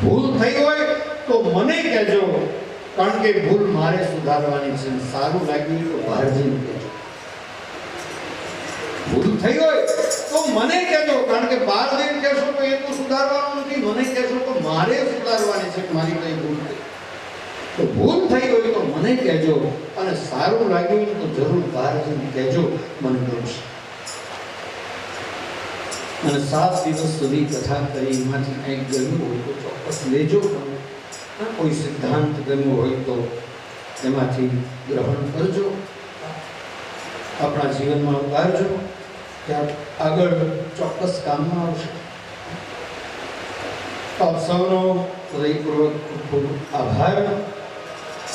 ભૂલ થઈ હોય તો મને કહેજો, કારણ કે ભૂલ મારે સુધારવાની છે. સારું લાગ્યું તો બહાર જઈને કહેજો. ભૂલ થઈ હોય તો મને કહેજો, કારણ કે બહાર જઈને કહેશો તો એ તો સુધારવાનું નથી. મને કહેશો તો મારે સુધારવાની છે કે મારી કઈ ભૂલ થઈ. તો ભૂલ થઈ હોય તો મને કહેજો, અને સારું લાગ્યું તો જરૂર બહાર જઈને કહેજો, મને ગમશે. અને 7 દિવસ સુધી કથા કરી એમાંથી કંઈક ગયું હોય તો ચોક્કસ લેજો. કોઈ સિદ્ધાંત ગમ્યો હોય તો એમાંથી ગ્રહણ કરજો, આપણા જીવનમાં ઉતારજો, ત્યાં આગળ ચોક્કસ કામમાં આવશે. આપ સૌનો હૃદયપૂર્વક ખૂબ ખૂબ આભાર.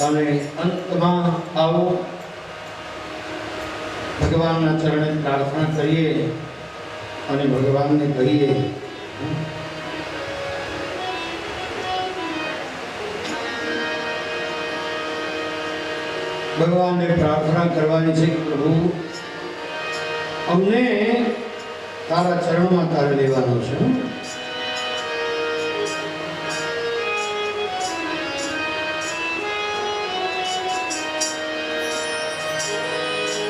અને અંતમાં આવો ભગવાનના ચરણે પ્રાર્થના કરીએ અને ભગવાનને કહીએ, ભગવાનને પ્રાર્થના કરવાની છે કે પ્રભુ અમને તારા ચરણમાં તારે લેવાનો છે.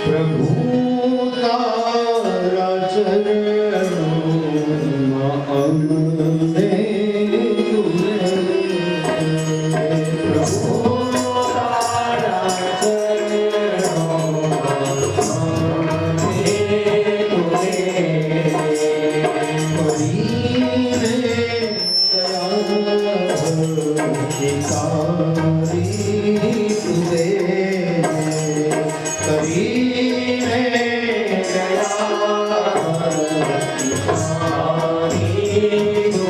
પ્રભુ તારા ચરણોમાં અમને Hare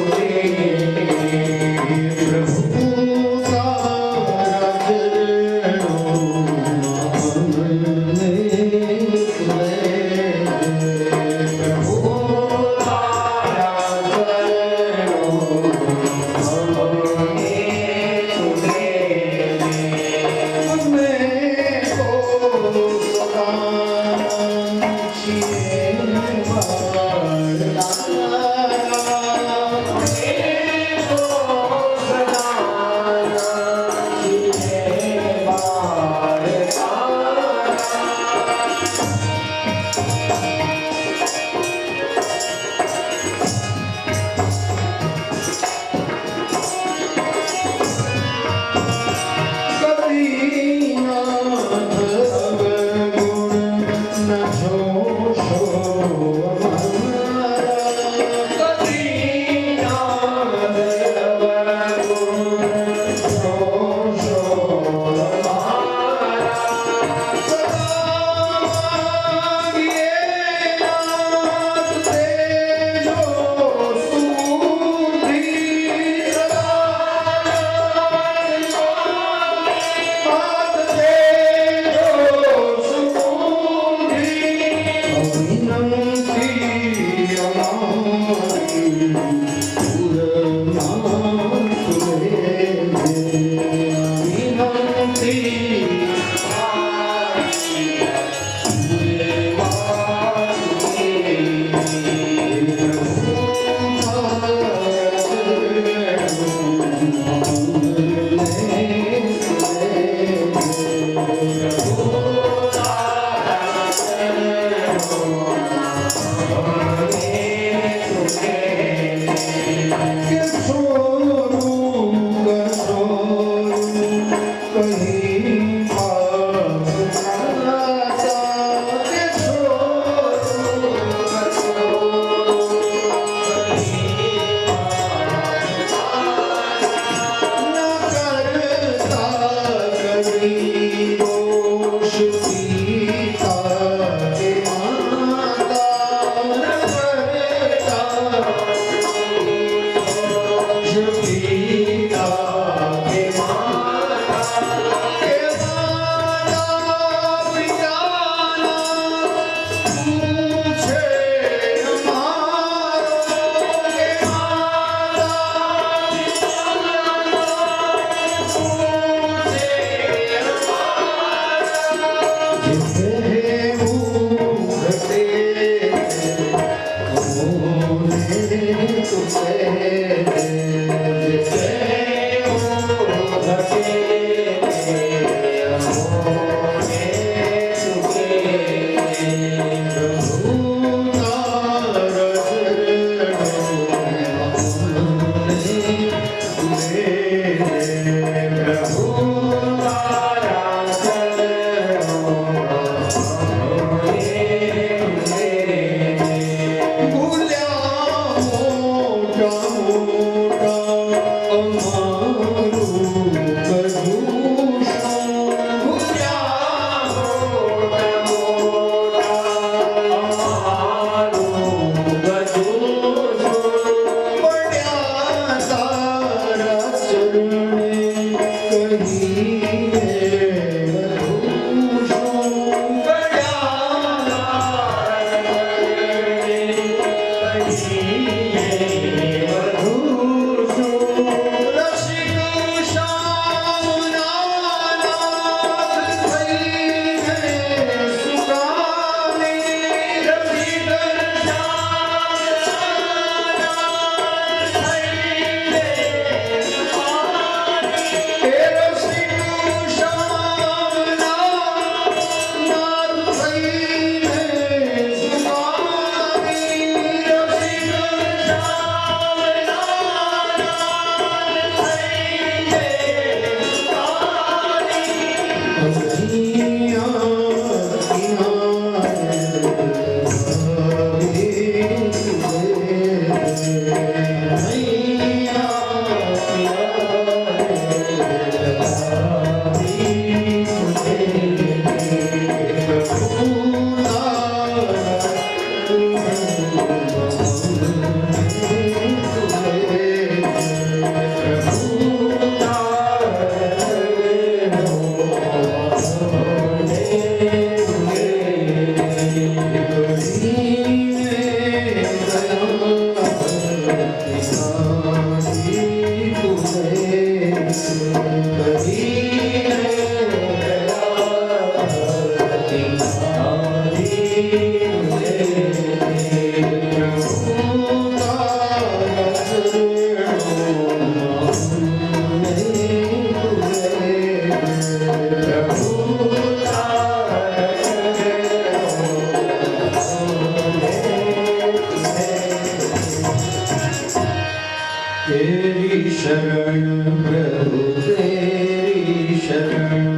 तेरी शरण प्रभु तेरी शरण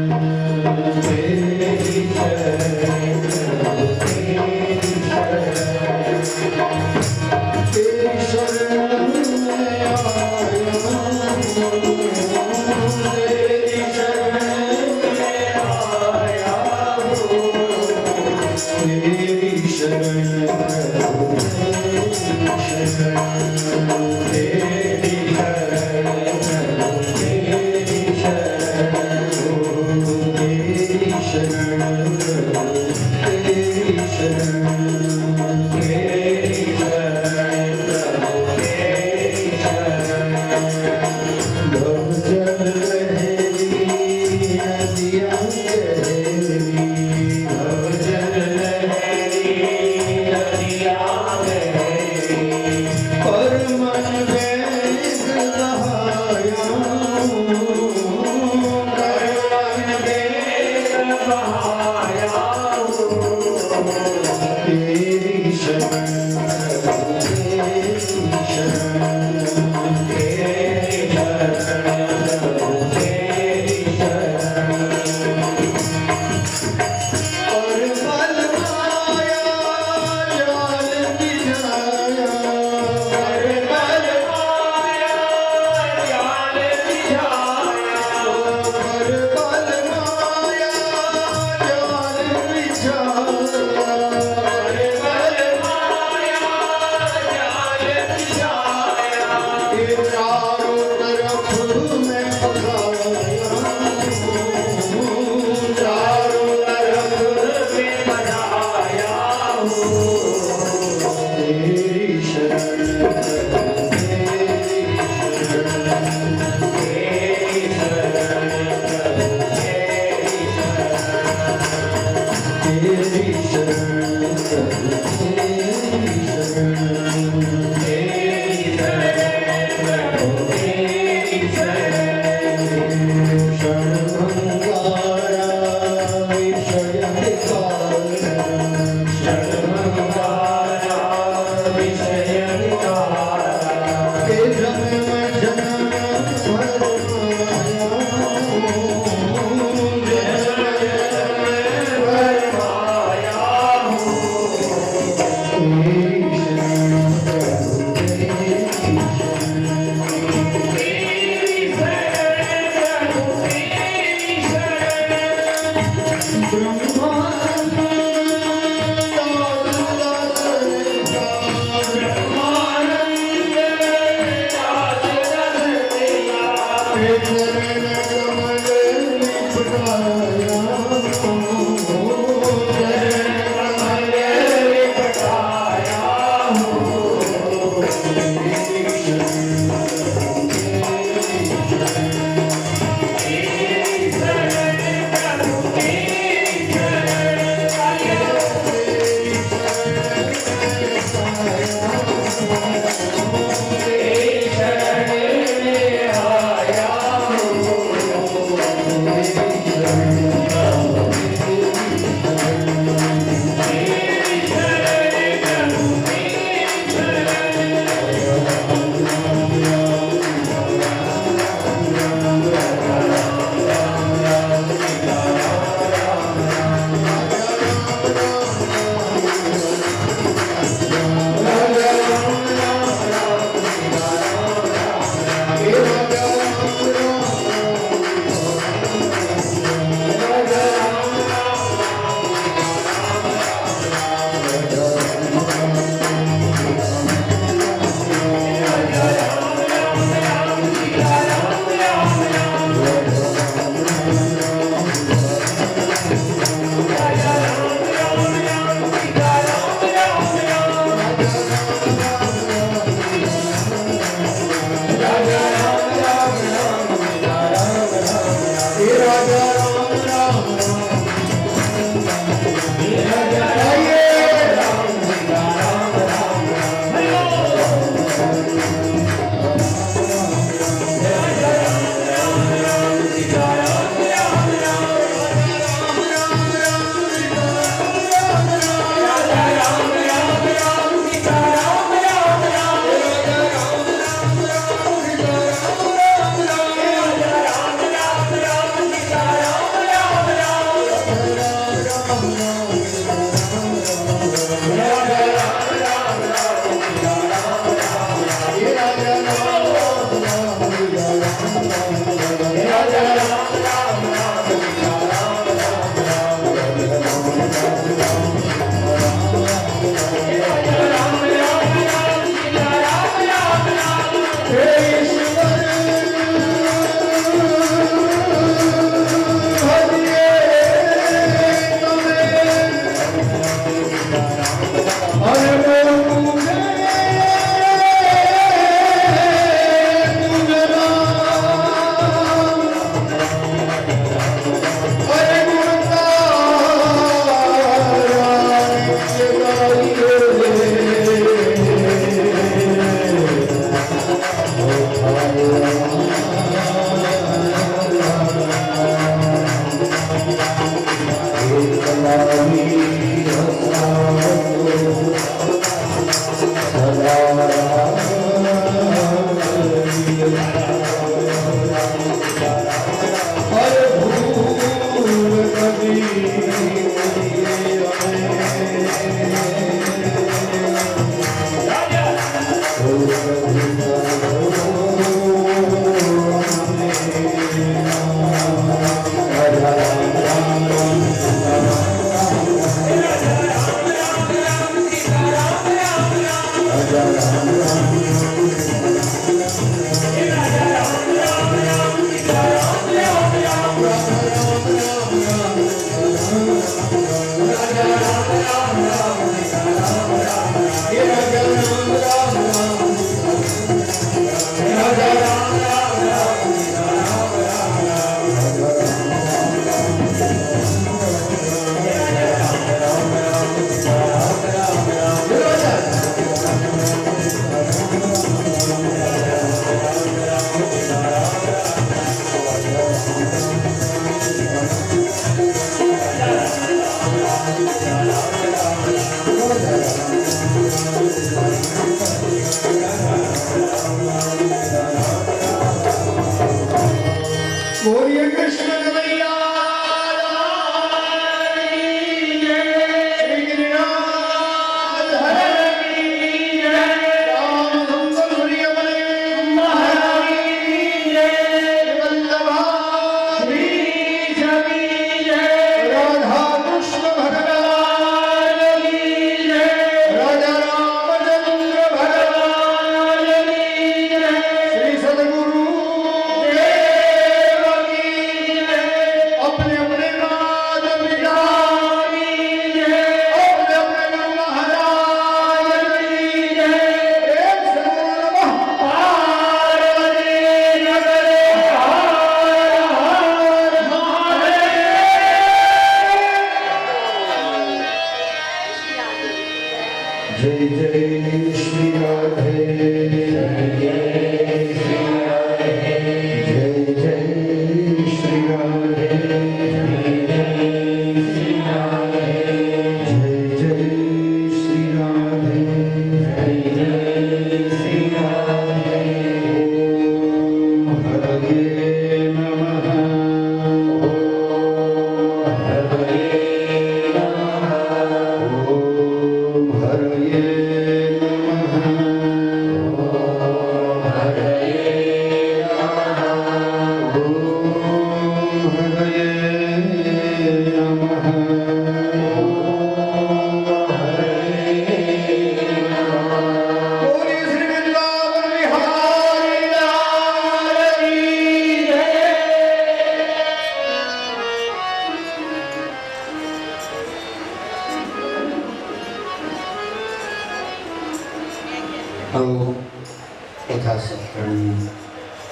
तेरी शरण प्रभु तेरी शरण में आया तेरी शरण में आया तेरी शरण प्रभु तेरी शरण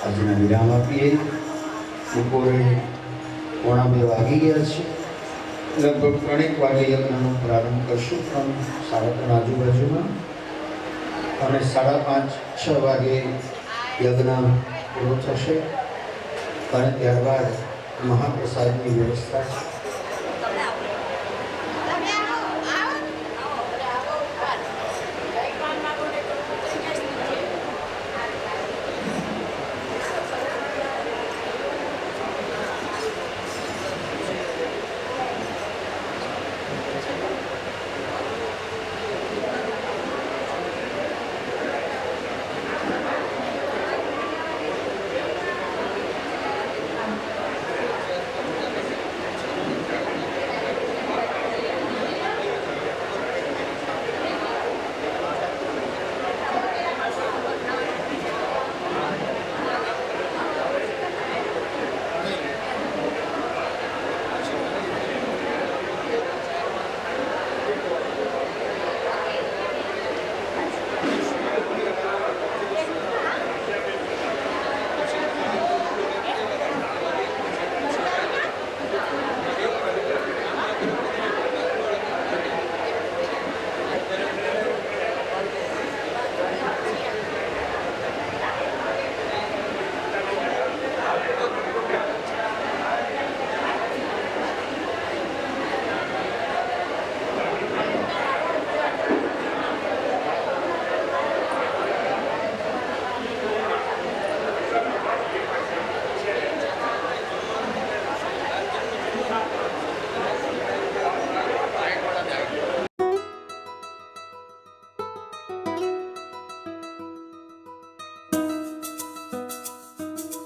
આજના વિરામ આપીએ. બપોરે 1:30 વાગી ગયા છે. લગભગ 3 વાગે યજ્ઞનો પ્રારંભ કરશું, 3:30 આજુબાજુમાં, અને 5:30-6 વાગે યજ્ઞ પૂરો થશે અને ત્યારબાદ મહાપ્રસાદની વ્યવસ્થા છે.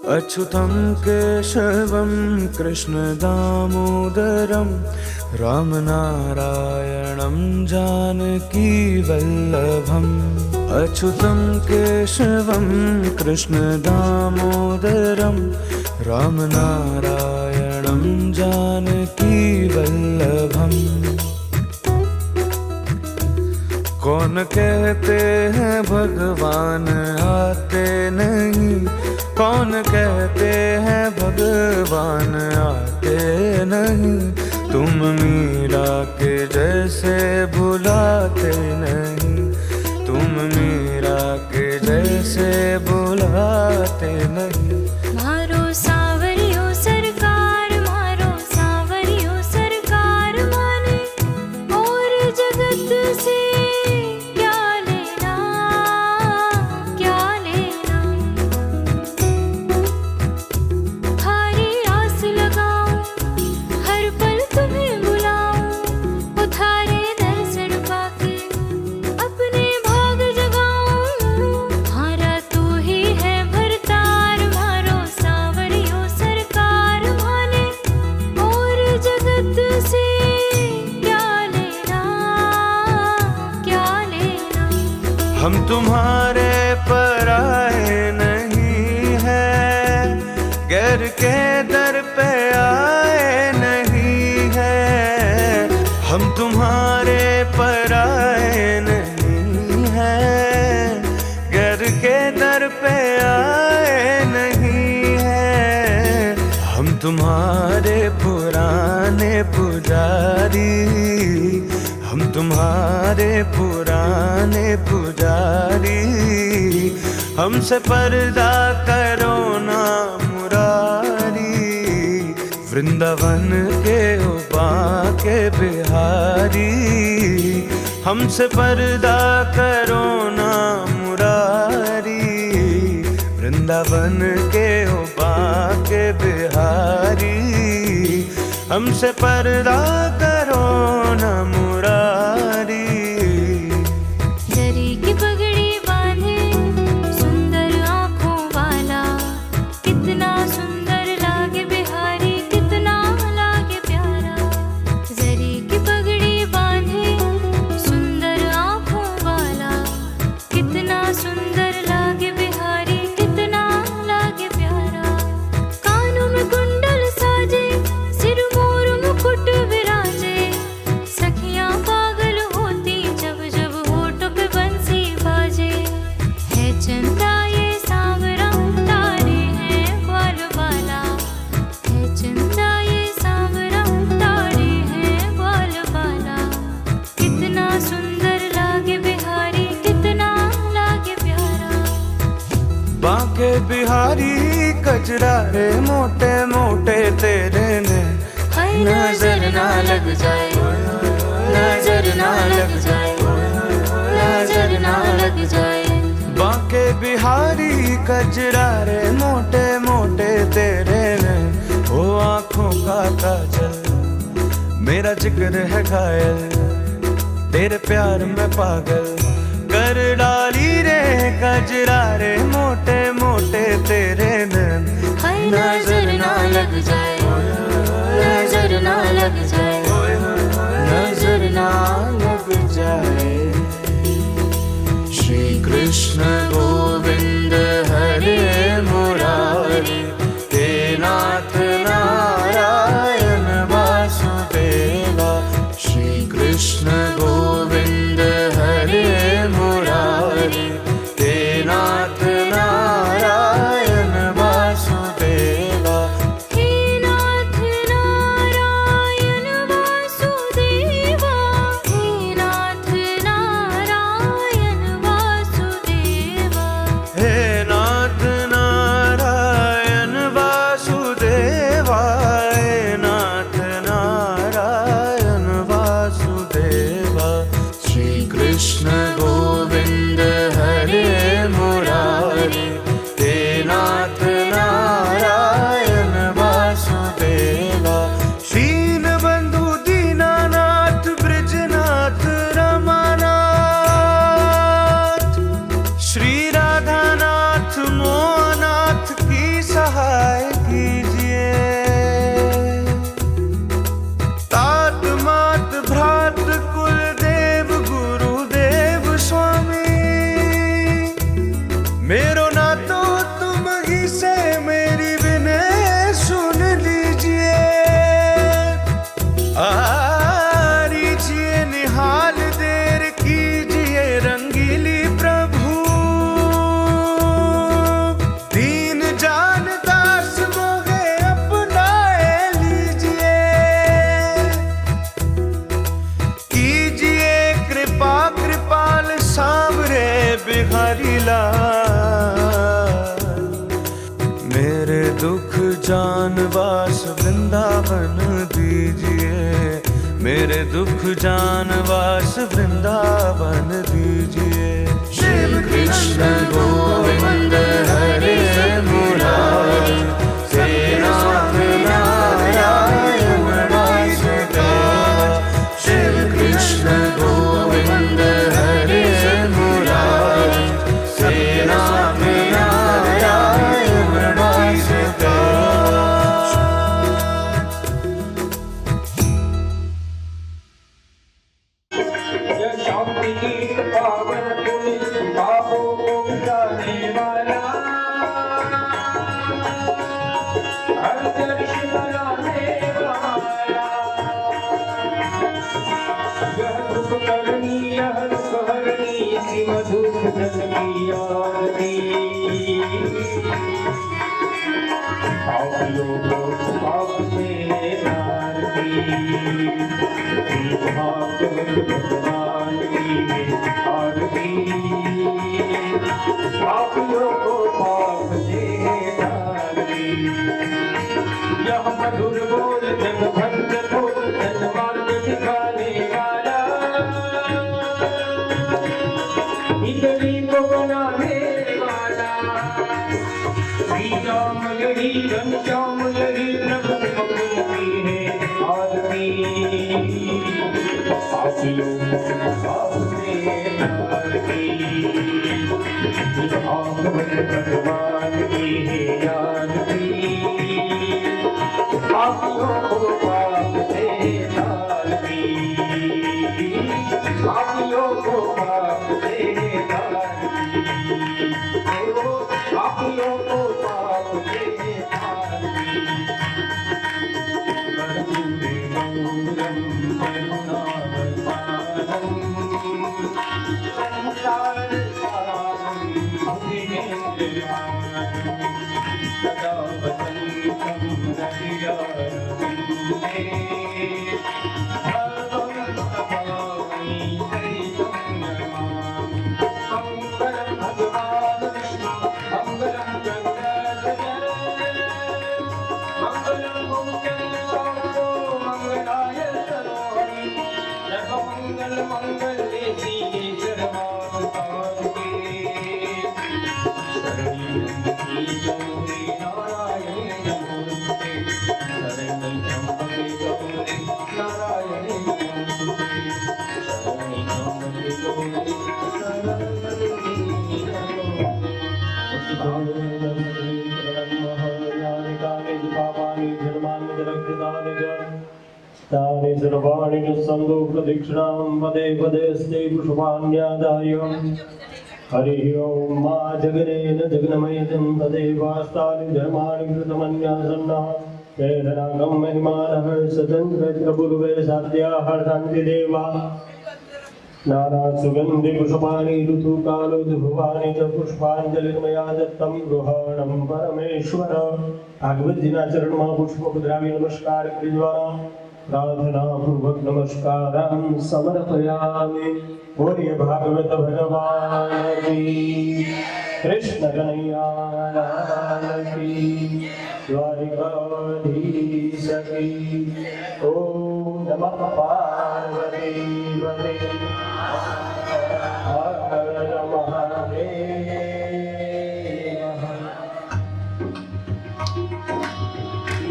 अच्युतं केशवं कृष्णदामोदरं रामनारायणं जानकीवल्लभम् अच्युतं केशवं कृष्णदामोदरं रामनारायणं जानकीवल्लभम् कौन कहते हैं भगवान आते नहीं, कौन कहते हैं भगवान आते नहीं, तुम मीरा के जैसे बुलाते नहीं, तुम मीरा के जैसे बुलाते नहीं। मारो सावरियो सरकार, मारो सावरियो सरकार, माने और जगत से क्या लेना, क्या लेना। थारी आस लगाऊं, हर पल तुम्हें बुलाऊं, ओ थारे दर्शन पाके अपने भाग जगाऊं। मारा तू ही है भरतार, मारो सावरियो सरकार, माने और जगत से क्या लेना, क्या लेना। हम तुम्हारे पराए नहीं हैं, गैर के दर पे आए नहीं हैं, हम तुम्हारे पराए नहीं हैं, गैर के दर पे आए नहीं हैं, हम तुम्हारे पुराने पुजारी, हम तुम्हारे पुराने पुजारी, हमसे पर्दा करो ना मुरारी, वृंदावन के उपा के बिहारी, हमसे पर्दा करो ना मुरारी, वृंदावन के उपा के बिहारी, हमसे पर्दा करो ना मुरारी। जरी की पगड़ी बांधे सुंदर आँखों वाला, कितना सुंदर लागे बिहारी, कितना लागे प्यारा। जरी की पगड़ी बांधे सुंदर आँखों वाला, कितना सुंदर लागे बिहारी, कितना लागे प्यारा। कानों में कुंडल साजे, सिर मोर मुकुट विराजे, सखियां पागल होती जब जब होठों पे बंसी बाजे। है चंदा ये सांवरा, तारे हैं ग्वाल वाला, है चंदा ये सांवरा, तारे हैं ग्वाल वाला। कितना सुंदर लागे बिहारी, कितना लागे प्यारा। बांके बिहारी कजरारे मोटे मोटे तेरे ने, हाय नजर ना लग जाए, नजर ना लग जाए, नजर ना लग जाए। बांके बिहारी कजरारे मोटे मोटे तेरे ने, ओ आँखों का काजल मेरा जिक्र है घायल, तेरे प्यार में पागल कर डाली रे कजरारे मोटे मोटे तेरे नैन। हाय नजर ना लग जाए, नजर ना लग जाए, नजर ना लग जाए। श्री कृष्ण गोविंद हरे मुरारी, हे नाथ नारायण वासुदेवा। श्री कृष्ण गोविंद हरे मुरारी, हे नाथ नारायण वासुदेवा। हे नाथ नारायण वासुदेवा, हे नाथ नारायण वासुदेवा। मेरो ना तो तुम ही से मेरी विनय सुन लीजिए, लीजिए निहाल देर कीजिए रंगीली प्रभु, दीन जान दास मोहे अपनाए लीजिए, कीजिए कृपा कृपाल सांवरे बिहारी लाल, मेरे दुख जानवास वृंदावन दीजिए, मेरे दुख जानवास वृंदावन दीजिए। शिव कृष्ण गोविंद हरे मुरारी, तेरा नारायण वासुदेवा। शिव कृष्ण गोविंद हरे मुरारी, तेरा नारायण वासुदेवा। शांति की पावन पुलिस पापों को मिटाने वाला, हर दर्श बनाने वाला, यह दुख करनी यह दुख हरनी इसी मधुर जन की आरती। पापियों को पाप से आरती, भागवत भगवान की आरती। पापियों को पाप से आरती, यह मधुर बोल जन भक्त को जन मार्ग दिखाने वाला, इतनी को बनाने वाला। श्री राम यही घनश्याम यही प्रभु भगवान की है आरती। पापियों को पाप से आरती, भागवत भगवान की है आरती। पापियों को पाप से आरती, पापियों को पाप से आरती, पापियों को पाप से आरती। कर्पूरे गौरम करुणावतारम, संसारसारम भुजगेन्द्रहारम, सदा वसन्तं हृदयारविन्दे, सर्वं नमामि सहितं नमामि। मङ्गलं भगवान् विष्णु मङ्गलं गङ्गाधर, मङ्गलं मुञ्जन्तो मङ्गलाय सरोहि, सर्वमङ्गल मङ्गले शिवे सर्वार्थसाधिके, शरण्यं गौरी नारायणी नमोस्तुते, शरण्यं त्र्यम्बके गौरी नारायणी नमोस्तुते, शरण्यं त्र्यम्बके गौरी तानि सर्वाणि सन्दोप्रदक्षिणां पदे पदेस्ते पुष्पाण्यादाय। हरिः ॐ मा जगनेन जगन्मयतं तदेवास्तानि धर्माणि कृतमन्यासन्नः, तेन रागं महिमानः स्वतन्त्रपूर्वे साध्याः शान्तिदेवा। नाना सुगन्धि पुष्पाणि ऋतुकालोद्भवानि च पुष्पाञ्जलिर्मया दत्तं गृहाणं परमेश्वर। भागवतजीના ચરણમાં પુષ્પ પધરાવી નમસ્કાર કરી દ્વારા प्रार्थनापूर्वक नमस्कारान् समर्पयामि। बोलिए भागवत भगवान की, कृष्ण कन्हैया लाल की, द्वारिकाधीश की। ओम नमः पार्वती पते हर हर महादेव।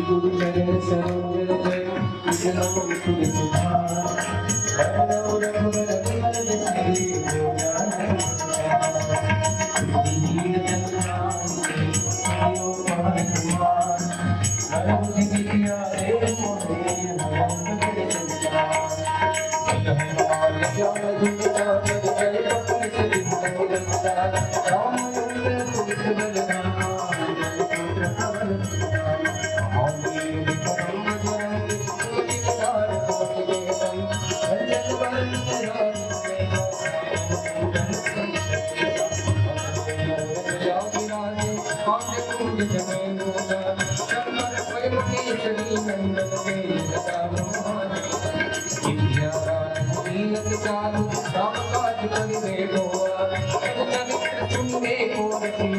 गुरु चरण सरोज रज नमो तुलसीदास, हरौ रघुबर विमल जसि जोदान दीन जन्मांते आयो पार कुमार, हरौ दिव्या देव मोहे हरौ जगत संसार। हनुमान ज्ञान गुण सागर जय कपि सति राम चालू राम काज करि दे गोवा चरित्र सुन में को रखी